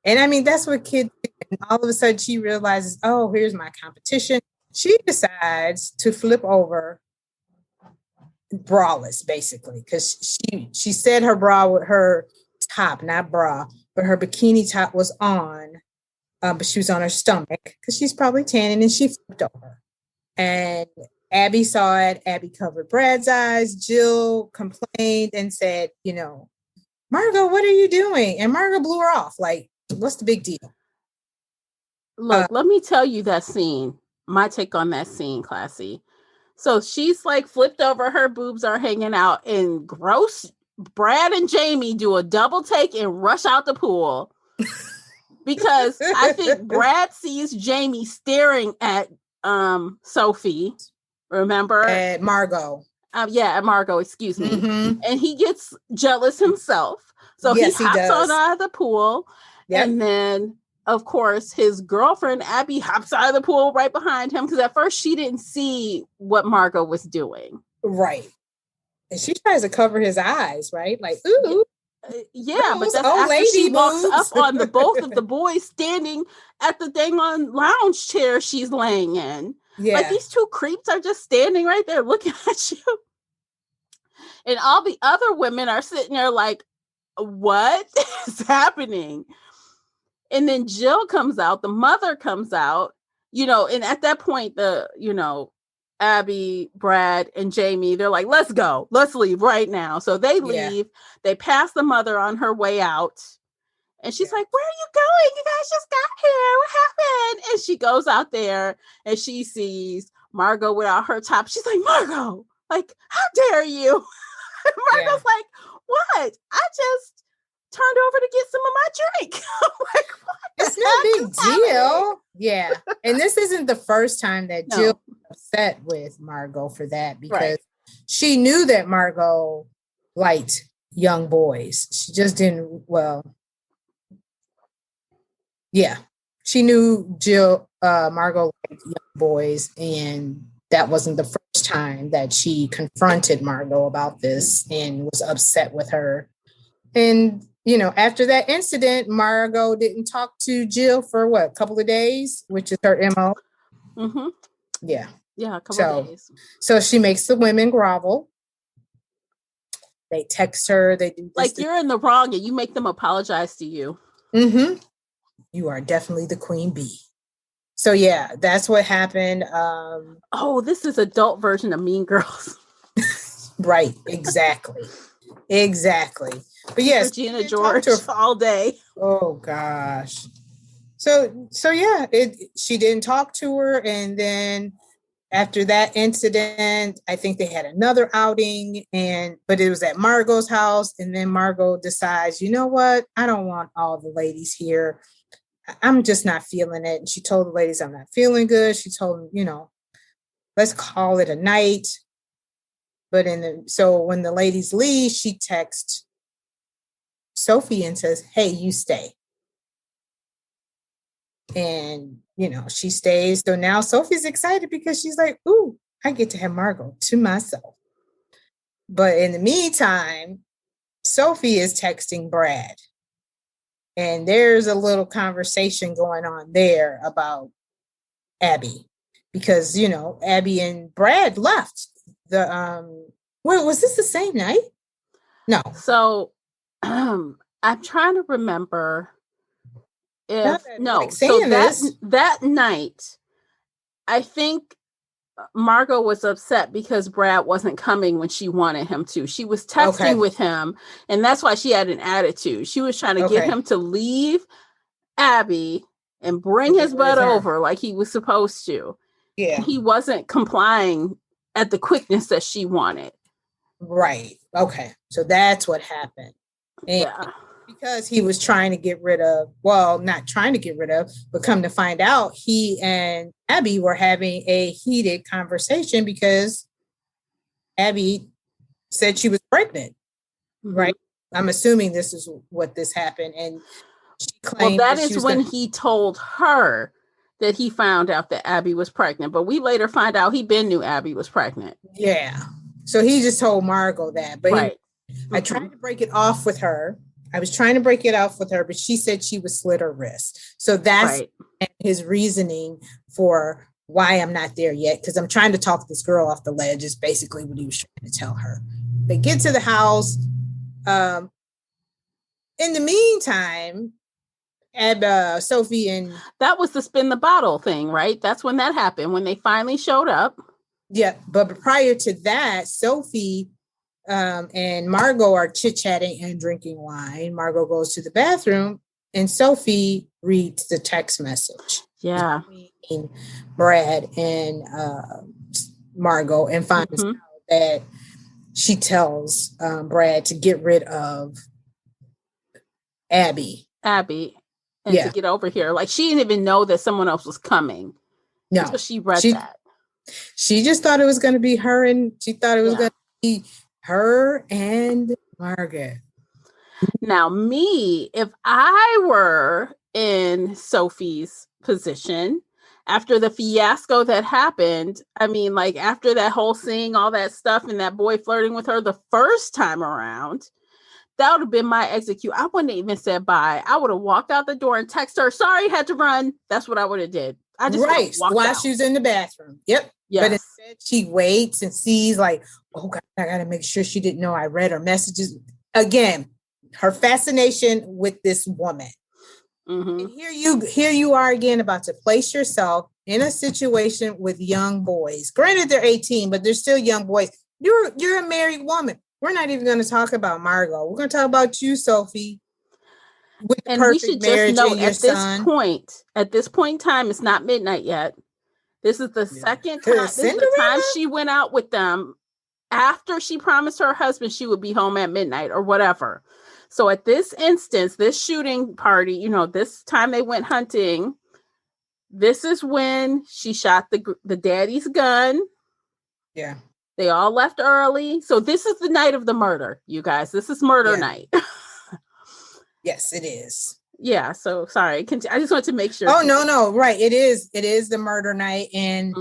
And I mean, that's what kids do. And all of a sudden she realizes, oh, here's my competition. She decides to flip over braless, basically, because she said her bra with her top, not bra, but her bikini top was on, but she was on her stomach because she's probably tanning, and she flipped over. And Abby saw it. Abby covered Brad's eyes. Jill complained and said, Margot, what are you doing? And Margot blew her off. Like, what's the big deal? Look, let me tell you that scene. My take on that scene, Classy. So she's flipped over, her boobs are hanging out, and gross Brad and Jamie do a double take and rush out the pool because I think Brad sees Jamie staring at Sophie, remember? At Margot. At Margot, excuse me. Mm-hmm. And he gets jealous himself. So he hops on out of the pool. Yep. And then, of course, his girlfriend, Abby, hops out of the pool right behind him because at first she didn't see what Margot was doing. Right. And she tries to cover his eyes, right? Like, ooh. Yeah, but that's after she walks up on both of the boys standing at the dang on lounge chair she's laying in. Yeah. Like, these two creeps are just standing right there looking at you. And all the other women are sitting there like, what is happening? And then Jill comes out, the mother comes out, and at that point, Abby, Brad, and Jamie, they're like, let's go. Let's leave right now. So they leave. They pass the mother on her way out. And she's like, where are you going? You guys just got here. What happened? And she goes out there and she sees Margot without her top. She's like, Margot, like, how dare you? Margot's like, what? I just turned over to get some of my drink. I'm like, what? It's no big deal. Yeah. And this isn't the first time that Jill was upset with Margot for that, because she knew that Margot liked young boys. She just didn't, she knew Margot liked young boys, and that wasn't the first time that she confronted Margot about this and was upset with her. And, after that incident, Margot didn't talk to Jill for a couple of days, which is her MO. Mm-hmm. Yeah. Yeah, a couple of days. So she makes the women grovel. They text her. They do this, like, you're in the wrong, and you make them apologize to you. Mm-hmm. You are definitely the queen bee. So yeah, that's what happened. This is adult version of Mean Girls. Right, exactly. But yes, Regina George all day. Oh gosh. So yeah, she didn't talk to her, and then after that incident, I think they had another outing, but it was at Margot's house, and then Margot decides, you know what? I don't want all the ladies here. I'm just not feeling it. And she told the ladies, I'm not feeling good. She told them, let's call it a night. But so when the ladies leave, she texts Sophie and says, hey, you stay. And, she stays. So now Sophie's excited because she's like, ooh, I get to have Margot to myself. But in the meantime, Sophie is texting Brad. And there's a little conversation going on there about Abby, because, Abby and Brad left was this the same night? No. So I'm trying to remember that night, I think Margot was upset because Brad wasn't coming when she wanted him to. She was texting with him, and that's why she had an attitude. She was trying to get him to leave Abby and bring his butt over like he was supposed to. Yeah. He wasn't complying at the quickness that she wanted. Right. Okay. So that's what happened. And because he was trying to get rid of, not trying to get rid of, but come to find out, he and Abby were having a heated conversation because Abby said she was pregnant, right? I'm assuming this is what this happened. And she claimed that is when he told her that he found out that Abby was pregnant. But we later find out he knew Abby was pregnant. Yeah. So he just told Margot that. But I tried to break it off with her. I was trying to break it off with her, but she said she would slit her wrist. So that's his reasoning for why I'm not there yet, because I'm trying to talk this girl off the ledge is basically what he was trying to tell her. They get to the house. In the meantime, Sophie and... That was the spin the bottle thing, right? That's when that happened, when they finally showed up. Yeah, but prior to that, Sophie... and Margot are chit-chatting and drinking wine. Margot goes to the bathroom and Sophie reads the text message. Yeah. Between Brad and Margot, and finds out that she tells Brad to get rid of Abby. And to get over here. Like, she didn't even know that someone else was coming. No. Until she read that. She just thought it was going to be her, and she thought it was going to be her and Margaret. Now, if I were in Sophie's position after the fiasco that happened, I mean, like, after that whole seeing all that stuff and that boy flirting with her the first time around, that would have been my execute. I wouldn't have even said bye. I would have walked out the door and texted her, sorry, had to run. That's what I would have did. I just while she was in the bathroom. Yep. Yes. But instead she waits and sees, like, oh God, I gotta make sure she didn't know I read her messages. Again, her fascination with this woman. And here you are again about to place yourself in a situation with young boys. Granted, they're 18, but they're still young boys. You're a married woman. We're not even going to talk about Margot. We're going to talk about you, Sophie. With the and we should just note at this point in time, it's not midnight yet. This is the second time. This is the time she went out with them after she promised her husband she would be home at midnight or whatever. So at this instance, this shooting party, this time they went hunting, this is when she shot the daddy's gun. Yeah. They all left early. So this is the night of the murder, you guys. This is murder night. Yes, it is. Yeah. So sorry. I just wanted to make sure. Oh, no. Right. It is the murder night. And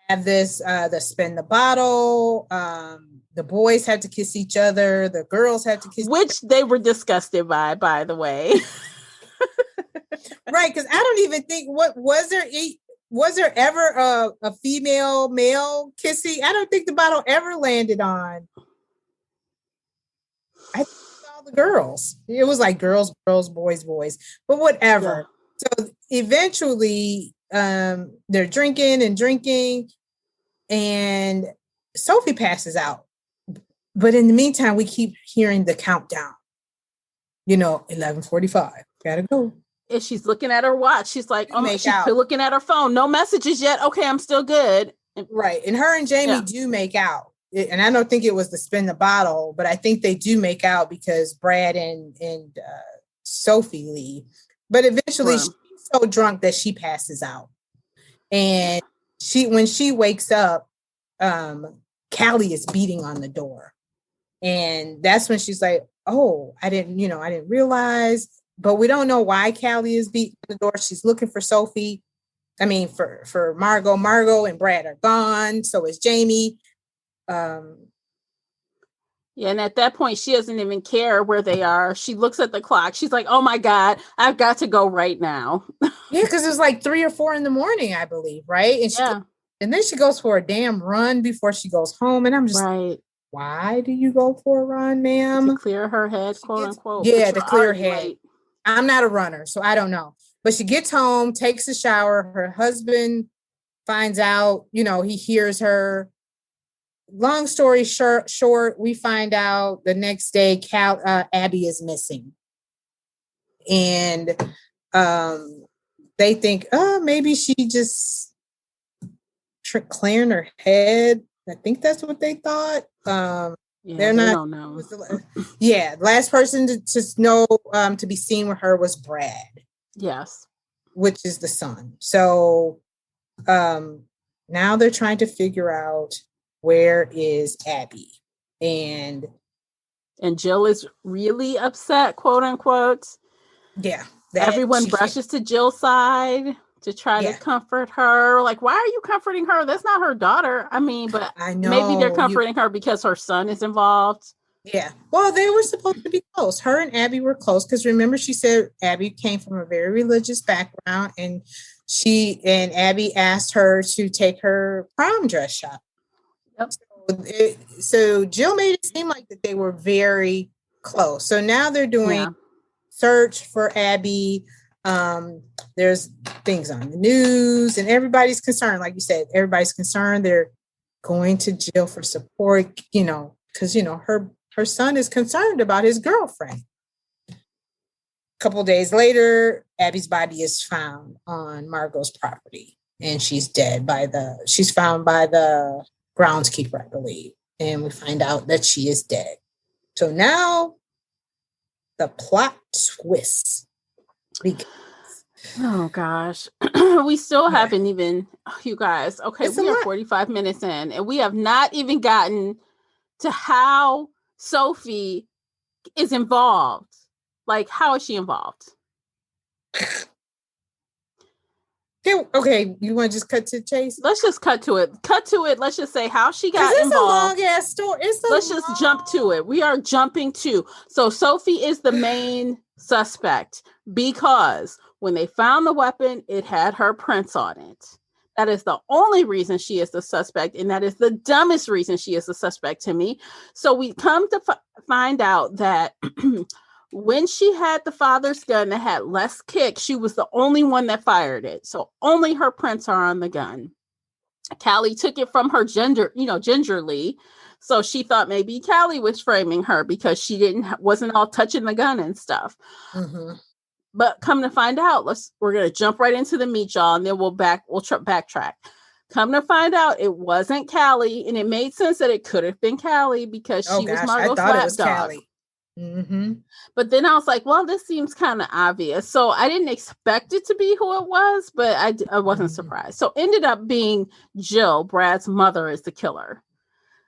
have this, the spin the bottle. The boys had to kiss each other. The girls had to kiss. Which they were disgusted by the way. Right. Because I don't even think was there ever a female male kissing? I don't think the bottle ever landed on. I think all the girls. It was like girls, boys, but whatever. Yeah. So eventually they're drinking and Sophie passes out. But in the meantime, we keep hearing the countdown. 11:45. Gotta go. And she's looking at her watch. She's like, she's looking at her phone. No messages yet. Okay, I'm still good. Right. And her and Jamie do make out. And I don't think it was the spin the bottle, but I think they do make out because Brad and Sophie leave. But eventually she's so drunk that she passes out. And when she wakes up, Callie is beating on the door. And that's when she's like, oh, I didn't realize, but we don't know why Callie is beating the door. She's looking for Sophie. I mean, for Margot. Margot and Brad are gone. So is Jamie. And at that point, she doesn't even care where they are. She looks at the clock. She's like, oh my God, I've got to go right now. Yeah, because it was like 3 or 4 in the morning, I believe, right? And then she goes for a damn run before she goes home. And I'm just like, why do you go for a run, ma'am? To clear her head, quote unquote. Yeah, to clear her head. Late. I'm not a runner, so I don't know. But she gets home, takes a shower. Her husband finds out, he hears her. Long story short, we find out the next day Abby is missing. And they think, maybe she just clearing her head. I think that's what they thought. They don't know. Last person to know to be seen with her was Brad. Yes. Which is the son. So now they're trying to figure out where is Abby. And Jill is really upset, quote unquote. Yeah. Everyone rushes to Jill's side to try to comfort her. Like, why are you comforting her? That's not her daughter. I mean, but I know maybe they're comforting her because her son is involved. Yeah. Well, they were supposed to be close. Her and Abby were close because remember she said Abby came from a very religious background and Abby asked her to take her prom dress shop. Yep. So Jill made it seem like that they were very close. So now they're doing search for Abby. There's things on the news and everybody's concerned. Like you said, everybody's concerned. They're going to Jill for support, because, her son is concerned about his girlfriend. A couple of days later, Abby's body is found on Margot's property and she's dead she's found by the groundskeeper, I believe. And we find out that she is dead. So now the plot twists. Oh gosh, we still haven't even, you guys. Okay, we are 45 minutes in and we have not even gotten to how Sophie is involved. Like, how is she involved? Okay, you want to just cut to the chase? Let's just cut to it. Let's just say how she got involved. It's a long ass story. Let's just jump to it. We are jumping to. So Sophie is the main suspect because when they found the weapon, it had her prints on it. That is the only reason she is the suspect, and that is the dumbest reason she is the suspect to me. So we come to find out that when she had the father's gun that had less kick, she was the only one that fired it. So only her prints are on the gun. Callie took it from her gingerly. So she thought maybe Callie was framing her because she wasn't all touching the gun and stuff. Mm-hmm. But come to find out, we're going to jump right into the meat, y'all, and then we'll backtrack. Come to find out, it wasn't Callie, and it made sense that it could have been Callie because she was Margot's lapdog. Mm-hmm. But then I was like, well, this seems kind of obvious. So I didn't expect it to be who it was, but I wasn't surprised. So ended up being Jill, Brad's mother, is the killer.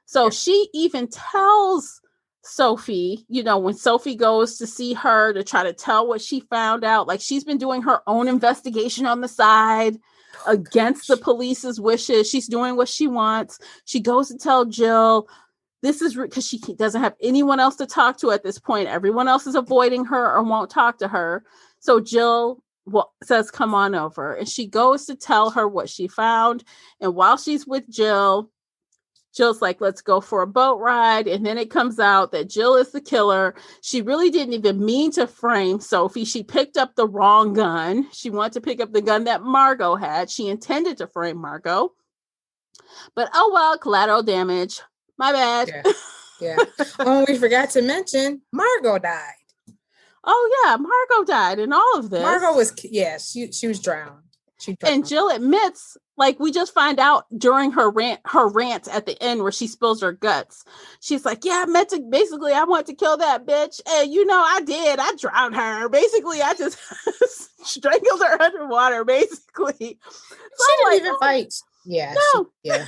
So she even tells Sophie, when Sophie goes to see her to try to tell what she found out, like she's been doing her own investigation on the side against the police's wishes. She's doing what she wants. She goes to tell Jill, this is because she doesn't have anyone else to talk to at this point. Everyone else is avoiding her or won't talk to her. So Jill says, come on over. And she goes to tell her what she found. And while she's with Jill's like, let's go for a boat ride. And then it comes out that Jill is the killer. She really didn't even mean to frame Sophie. She picked up the wrong gun. She wanted to pick up the gun that Margot had. She intended to frame Margot. But oh well, collateral damage. My bad. Yeah. Oh, we forgot to mention Margot died. Oh yeah, Margot died in all of this. Margot was, she was drowned. And Jill admits, like we just find out during her rant at the end where she spills her guts. She's like, yeah, I want to kill that bitch. And I did. I drowned her. Basically, I just strangled her underwater, basically. She didn't even fight. Yeah. No. Yeah.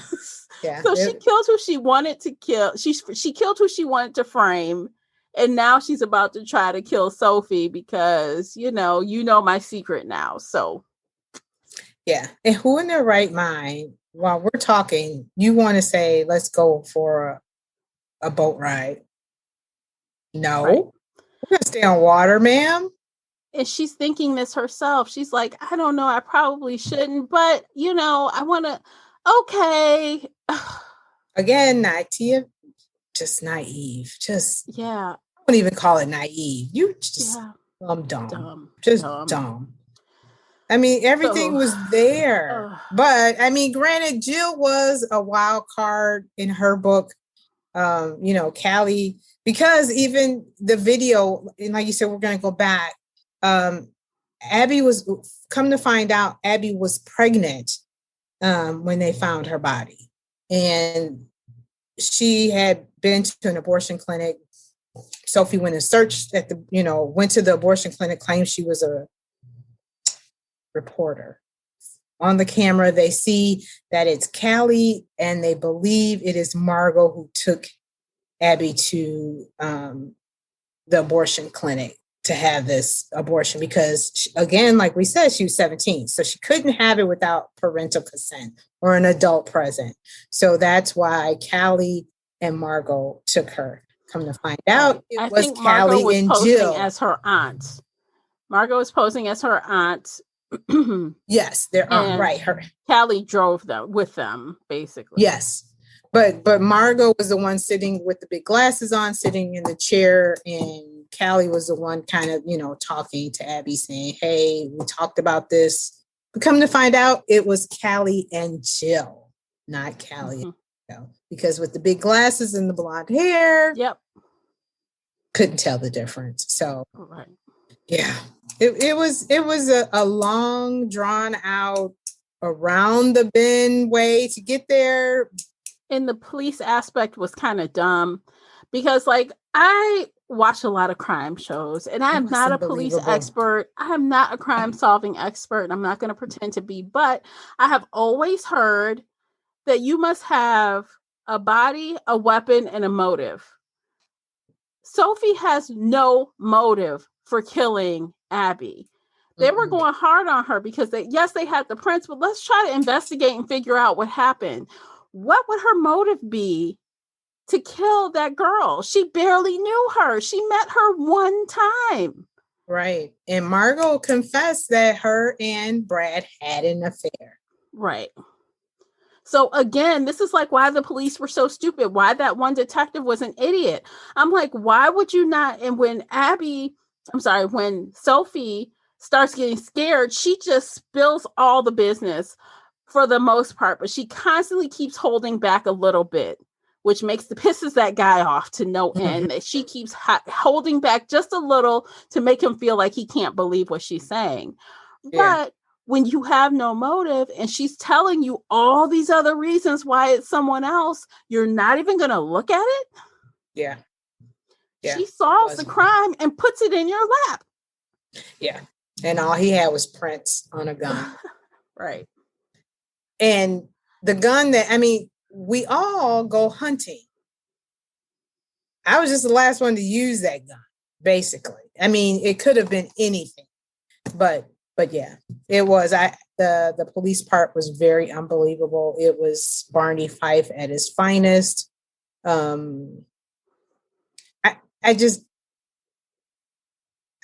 So she killed who she wanted to kill. She killed who she wanted to frame. And now she's about to try to kill Sophie because, my secret now. So. Yeah. And who in their right mind, while we're talking, you want to say, let's go for a boat ride? No. Right. We're going to stay on water, ma'am. And she's thinking this herself. She's like, I don't know. I probably shouldn't. But, I want to. Okay. Again, naive. Just naive. Just. Yeah. I wouldn't even call it naive. You just. I'm dumb. Just dumb. I mean, everything was there. But, I mean, granted, Jill was a wild card in her book. Callie, because even the video, and like you said, we're going to go back. Abby was, come to find out, Abby was pregnant when they found her body. And she had been to an abortion clinic. Sophie went and searched went to the abortion clinic, claimed she was a reporter. On the camera, they see that it's Callie, and they believe it is Margot who took Abby to the abortion clinic to have this abortion because, again, like we said, she was 17. So she couldn't have it without parental consent or an adult present. So that's why Callie and Margot took her. Come to find out, it was Callie and Jill. As her aunt. Margot was posing as her aunt. Yes, their aunt, right. Her Callie drove them with them, basically. Yes. But Margot was the one sitting with the big glasses on, sitting in the chair, and Callie was the one kind of, talking to Abby, saying, hey, we talked about this. But come to find out, it was Callie and Jill, not Callie and Jill. Because with the big glasses and the blonde hair, couldn't tell the difference. So, yeah, it was a long, drawn out, around the bend way to get there. And the police aspect was kind of dumb because, like, I watch a lot of crime shows and I am not a police expert. I am not a crime solving expert. And I'm not going to pretend to be, but I have always heard that you must have a body, a weapon, and a motive. Sophie has no motive for killing Abby. They were going hard on her because they had the prints, but let's try to investigate and figure out what happened. What would her motive be to kill that girl? She barely knew her. She met her one time. Right. And Margot confessed that her and Brad had an affair. Right. So again, this is like why the police were so stupid, why that one detective was an idiot. I'm like, why would you not? And when Abby when Sophie starts getting scared, she just spills all the business for the most part, but she constantly keeps holding back a little bit, which pisses that guy off to no end. That she keeps holding back just a little to make him feel like he can't believe what she's saying. Yeah. But when you have no motive and she's telling you all these other reasons why it's someone else, you're not even going to look at it. Yeah. She solves the crime and puts it in your lap. Yeah. And all he had was prints on a gun. Right. And the gun we all go hunting. I was just the last one to use that gun, basically. It could have been anything, but yeah, it was. The police part was very unbelievable. It was Barney Fife at his finest. I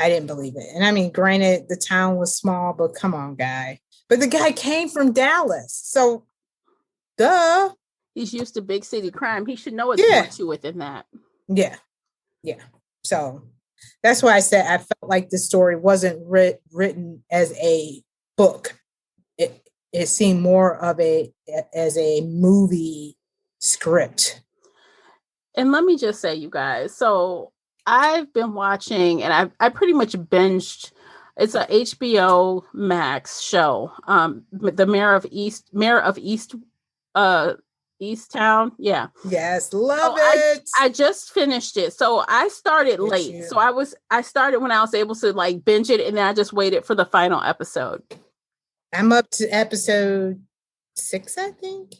didn't believe it. And granted, the town was small, but come on, guy. But the guy came from Dallas. So, duh. He's used to big city crime. He should know it's more to it than that. Yeah. Yeah. So, that's why I said I felt like the story wasn't written as a book. It seemed more of as a movie script. And let me just say, you guys, so I've been watching, and I pretty much binged. It's a HBO Max show. The Mayor of Easttown. Yeah. Yes, love it. I just finished it. So I started late. So I started when I was able to binge it, and then I just waited for the final episode. I'm up to episode 6, I think.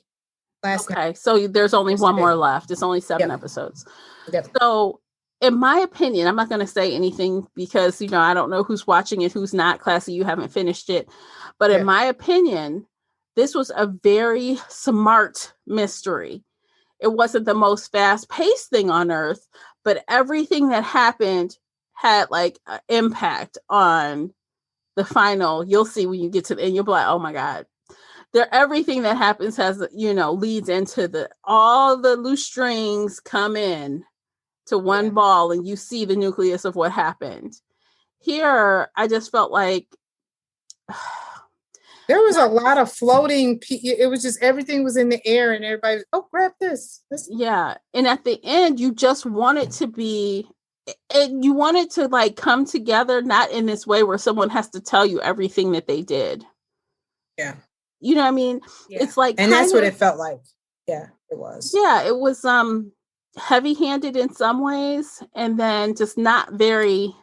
Night. So there's only one more left. It's only 7 episodes. Yep. So in my opinion, I'm not going to say anything because, I don't know who's watching it, who's not. Classy, you haven't finished it. But in my opinion, this was a very smart mystery. It wasn't the most fast-paced thing on earth, but everything that happened had an impact on the final. You'll see when you get to the end, you'll be like, oh my God. Everything that happens has, leads into all the loose strings come in to one ball, and you see the nucleus of what happened. Here, I just felt like there was a lot of floating. It was just everything was in the air, and everybody was, oh, grab this. Yeah, and at the end, you just want it to be, and you want it to come together, not in this way where someone has to tell you everything that they did. Yeah. You know what I mean? Yeah. It's like, and that's what it felt like. Yeah, it was. Yeah, it was heavy-handed in some ways, and then just not very.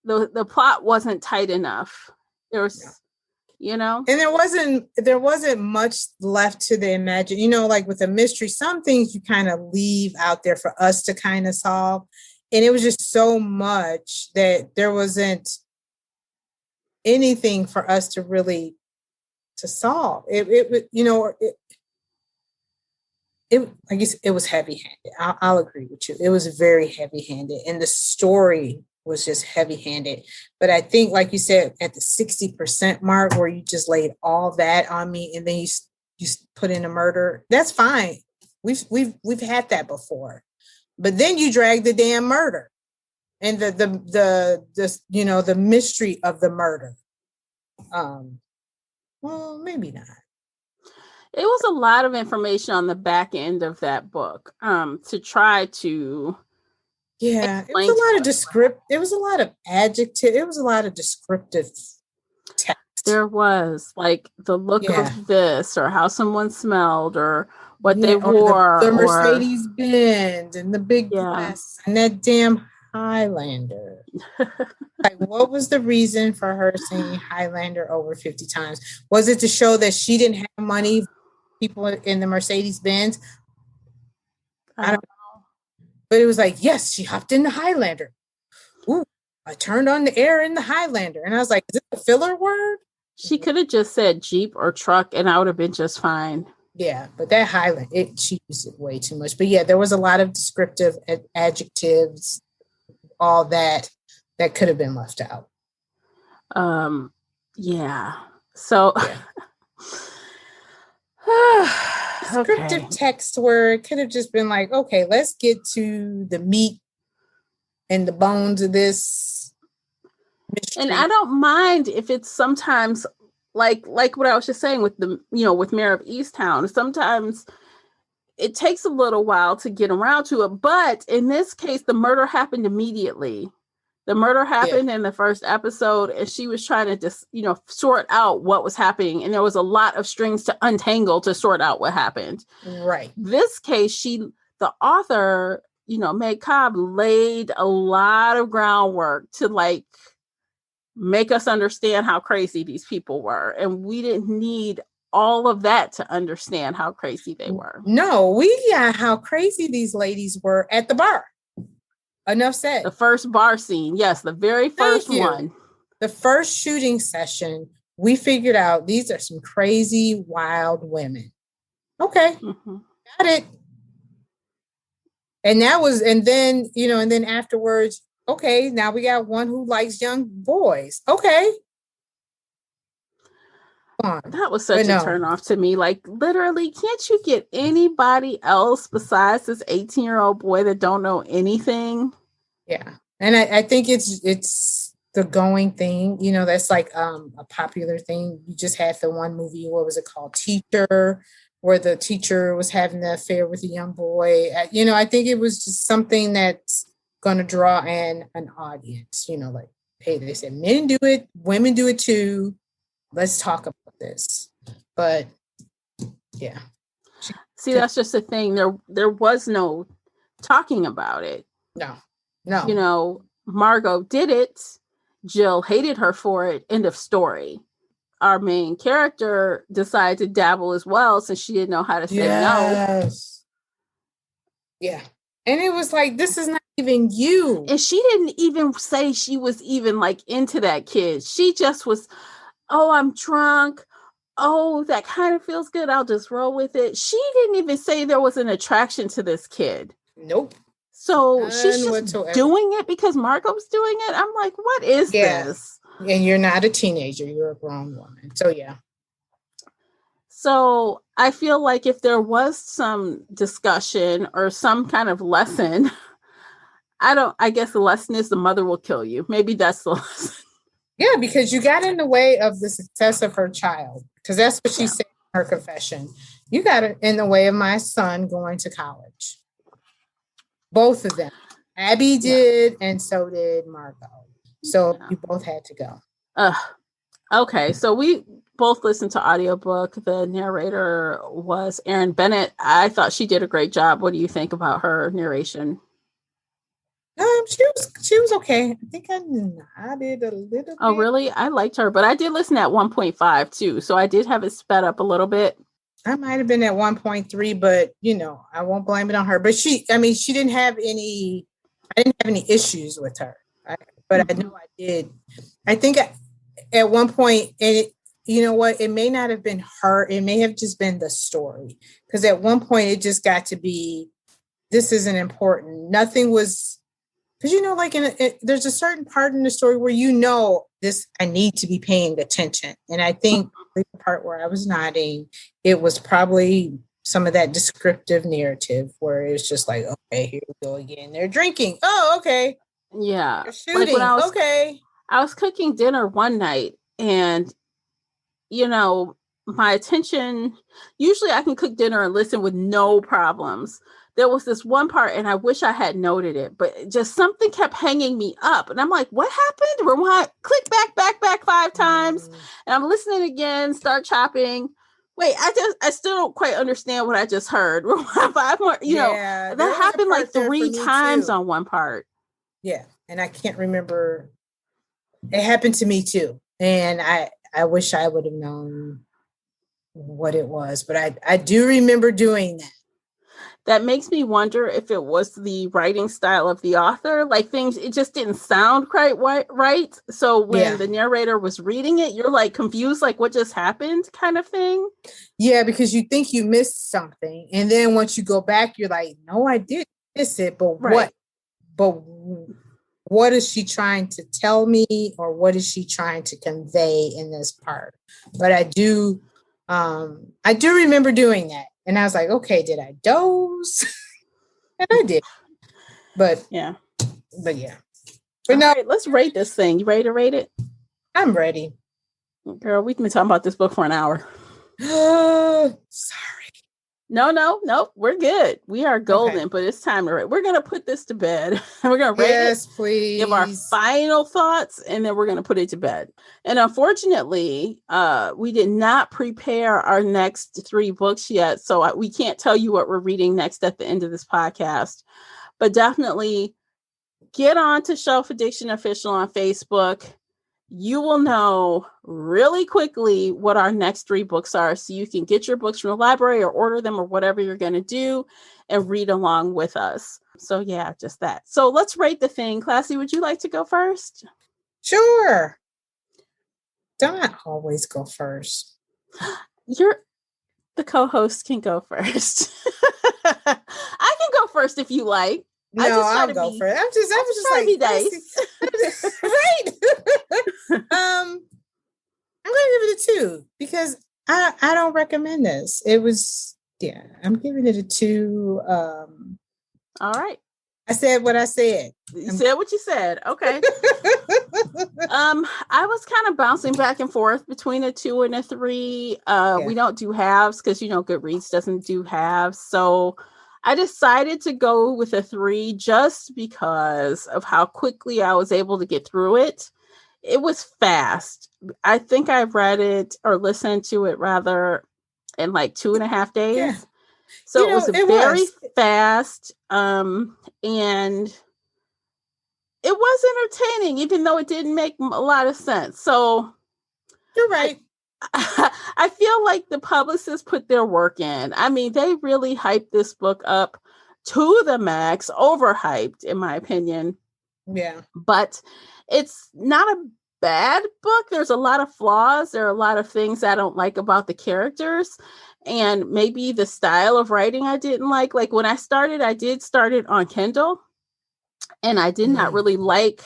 The plot wasn't tight enough. There was, and there wasn't much left to the imagine. With a mystery, some things you kind of leave out there for us to kind of solve, and it was just so much that there wasn't anything for us to really. To solve it, I guess it was heavy-handed. I'll agree with you. It was very heavy-handed, and the story was just heavy-handed. But I think, like you said, at the 60% mark, where you just laid all that on me, and then you put in a murder. That's fine. We've had that before, but then you drag the damn murder and the mystery of the murder. Well, maybe not. It was a lot of information on the back end of that book to try to. Yeah, it was a lot of It was a lot of adjective. It was a lot of descriptive text. There was the look of this, or how someone smelled, or what they wore, the Mercedes Benz and the big glass and that damn Highlander. What was the reason for her saying Highlander over 50 times? Was it to show that she didn't have money? People in the Mercedes Benz. I don't know. But it was yes, she hopped in the Highlander. Ooh, I turned on the air in the Highlander, and I was like, "Is it a filler word?" She could have just said Jeep or truck, and I would have been just fine. Yeah, but that Highlander, she used it way too much. But yeah, there was a lot of descriptive adjectives. All that could have been left out. Yeah. So descriptive text where it could have just been okay, let's get to the meat and the bones of this. And I don't mind if it's sometimes like what I was just saying with the, with Mayor of Easttown. Sometimes it takes a little while to get around to it. But in this case, the murder happened immediately. The murder happened in the first episode, and she was trying to just, sort out what was happening. And there was a lot of strings to untangle to sort out what happened. Right. This case, the author, Meg Cobb, laid a lot of groundwork to make us understand how crazy these people were. And we didn't need all of that to understand how crazy they were. No, we got how crazy these ladies were at the bar. Enough said. The first bar scene. Yes, the very first one. The first shooting session, we figured out these are some crazy, wild women. Okay. Mm-hmm. Got it. And then afterwards, okay, now we got one who likes young boys. Okay. That was such a turnoff to me. Like, literally, can't you get anybody else besides this 18-year-old boy that don't know anything? Yeah. And I think it's the going thing. That's like a popular thing. You just had the one movie, what was it called? Teacher, where the teacher was having the affair with a young boy. I think it was just something that's going to draw in an audience. Like, hey, they said men do it, women do it too. Let's talk about this. But yeah. See, that's just the thing. There was no talking about it. No. Margot did it. Jill hated her for it. End of story. Our main character decided to dabble as well since she didn't know how to say no. Yeah. And it was like, this is not even you. And she didn't even say she was even into that kid. She just was, oh, I'm drunk. Oh, that kind of feels good. I'll just roll with it. She didn't even say there was an attraction to this kid. Nope. So she's just doing it because Margot's doing it. I'm like, what is this? And you're not a teenager. You're a grown woman. So, yeah. So I feel like if there was some discussion or some kind of lesson, I guess the lesson is the mother will kill you. Maybe that's the lesson. Yeah, because you got in the way of the success of her child. Because that's what she said in her confession. You got in the way of my son going to college. Both of them. Abby did, and so did Margot. So you both had to go. Okay, so we both listened to audiobook. The narrator was Erin Bennett. I thought she did a great job. What do you think about her narration? She was okay. I think I nodded a little bit. Oh, really? I liked her, but I did listen at 1.5 too. So I did have it sped up a little bit. I might have been at 1.3, but I won't blame it on her. But she didn't have any, I didn't have any issues with her. But I know I did. I think at one point, and you know what, it may not have been her. It may have just been the story. Because at one point it just got to be, this isn't important. Nothing was, because there's a certain part in the story where this, I need to be paying attention. And I think the part where I was nodding, it was probably some of that descriptive narrative where it's just like, okay, here we go again. They're drinking. Oh, okay. Yeah. They're shooting. Okay. I was cooking dinner one night and, my attention, usually I can cook dinner and listen with no problems. There was this one part, and I wish I had noted it, but just something kept hanging me up. And I'm like, what happened? Rewind, click back 5 times. And I'm listening again, start chopping. Wait, I still don't quite understand what I just heard. Rewind 5 more, that happened like 3 times on one part. Yeah. And I can't remember. It happened to me too. And I wish I would have known what it was, but I do remember doing that. That makes me wonder if it was the writing style of the author. Like things, it just didn't sound quite right. So when the narrator was reading it, you're like confused, like what just happened kind of thing. Yeah, because you think you missed something. And then once you go back, you're like, no, I did miss it. But what is she trying to tell me? Or what is she trying to convey in this part? But I do remember doing that. And I was like, okay, did I doze? And I did. But yeah. But no, all right, let's rate this thing. You ready to rate it? I'm ready. Girl, we've been talking about this book for an hour. Sorry. No, we're good. We are golden, Okay. but it's time to rate. We're going to put this to bed. We're going to rate Yes, it, please. give our final thoughts, and then we're going to put it to bed. And unfortunately, we did not prepare our next 3 books yet, so we can't tell you what we're reading next at the end of this podcast. But definitely get on to Shelf Addiction Official on Facebook. You will know really quickly what our next 3 books are, so you can get your books from the library or order them or whatever you're going to do and read along with us. So yeah, just that. So let's rate the thing. Classy, would you like to go first? Sure. Don't always go first. The co-host can go first. I can go first if you like. No, I'll go first. I'm just like nice. Right. I'm gonna give it a 2 because I don't recommend this. I'm giving it a 2. All right. I said what I said. You said what you said. Okay. I was kind of bouncing back and forth between a 2 and a 3. We don't do halves because Goodreads doesn't do halves. So I decided to go with a 3 just because of how quickly I was able to get through it. It was fast. I think I read it or listened to it rather in like 2.5 days. Yeah. So it was very fast. And it was entertaining, even though it didn't make a lot of sense. So you're right. I feel like the publicists put their work in. I mean, they really hyped this book up to the max, overhyped, in my opinion. Yeah. But it's not a bad book. There's a lot of flaws. There are a lot of things I don't like about the characters. And maybe the style of writing I didn't like. Like when I did start it on Kindle. And I did not really like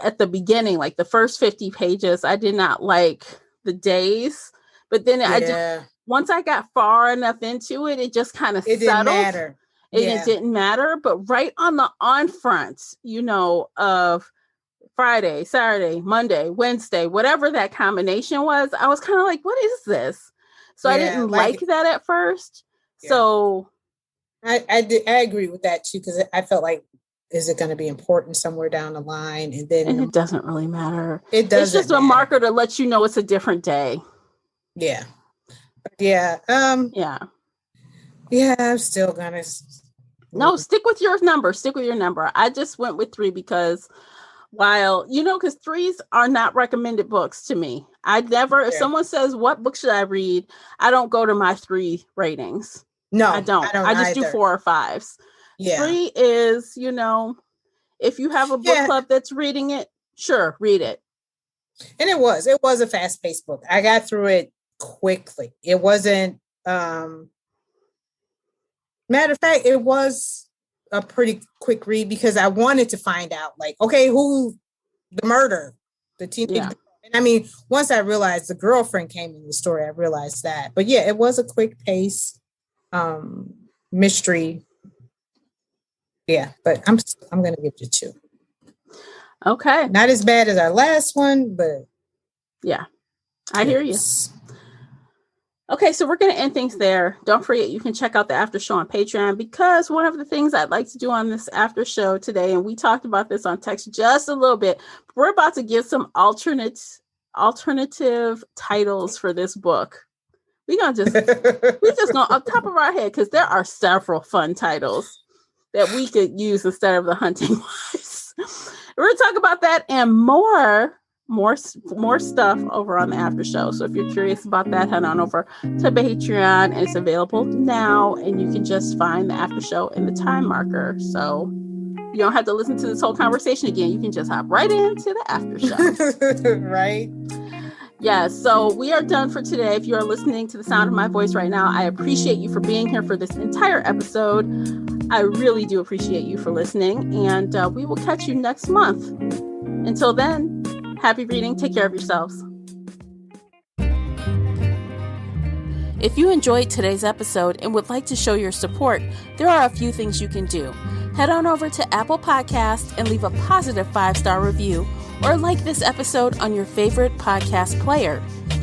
at the beginning, like the first 50 pages, I did not like the days, but then once I got far enough into it, it just kind of settled. Didn't matter. It didn't matter, but right on the on front, of Friday, Saturday, Monday, Wednesday, whatever that combination was, I was kind of like, what is this? So I didn't like that at first. Yeah. So I agree with that too, because I felt like, is it going to be important somewhere down the line? And it doesn't really matter. It doesn't. It's just a marker to let you know it's a different day. Yeah. Yeah. Yeah. I'm still gonna. No, stick with your number. I just went with 3 because because 3s are not recommended books to me. If someone says, what book should I read? I don't go to my 3 ratings. No, I don't. I just do 4 or 5s. Yeah. 3 is, if you have a book club that's reading it, sure, read it. And it was a fast-paced book. I got through it quickly. It wasn't, matter of fact, it was a pretty quick read because I wanted to find out, like, okay, who the murder, the teenage girl. And I mean, once I realized the girlfriend came in the story, I realized that. But yeah, it was a quick pace mystery. Yeah, but I'm going to give it a 2. Okay. Not as bad as our last one, but yeah, I hear you. Okay, so we're going to end things there. Don't forget, you can check out the after show on Patreon, because one of the things I'd like to do on this after show today, and we talked about this on text just a little bit, we're about to give some alternative titles for this book. We just go on top of our head, because there are several fun titles that we could use instead of the hunting ones. We're going to talk about that and more stuff over on the after show. So if you're curious about that, head on over to Patreon. It's available now, and you can just find the after show in the time marker. So you don't have to listen to this whole conversation again. You can just hop right into the after show. Right. Yeah, so we are done for today. If you are listening to the sound of my voice right now, I appreciate you for being here for this entire episode. I really do appreciate you for listening, and we will catch you next month. Until then, happy reading. Take care of yourselves. If you enjoyed today's episode and would like to show your support, there are a few things you can do. Head on over to Apple Podcasts and leave a positive 5-star review, or like this episode on your favorite podcast player.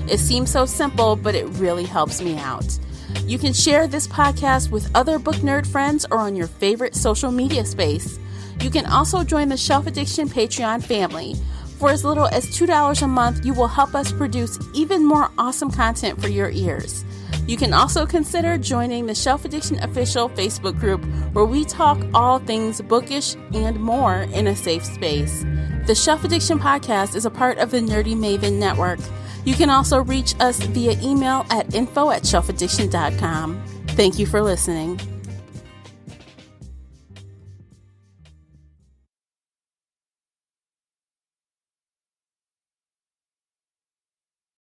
It seems so simple, but it really helps me out. You can share this podcast with other book nerd friends or on your favorite social media space. You can also join the Shelf Addiction Patreon family. For as little as $2 a month, you will help us produce even more awesome content for your ears. You can also consider joining the Shelf Addiction Official Facebook group, where we talk all things bookish and more in a safe space. The Shelf Addiction Podcast is a part of the Nerdy Maven Network. You can also reach us via email at info@shelfaddiction.com. Thank you for listening.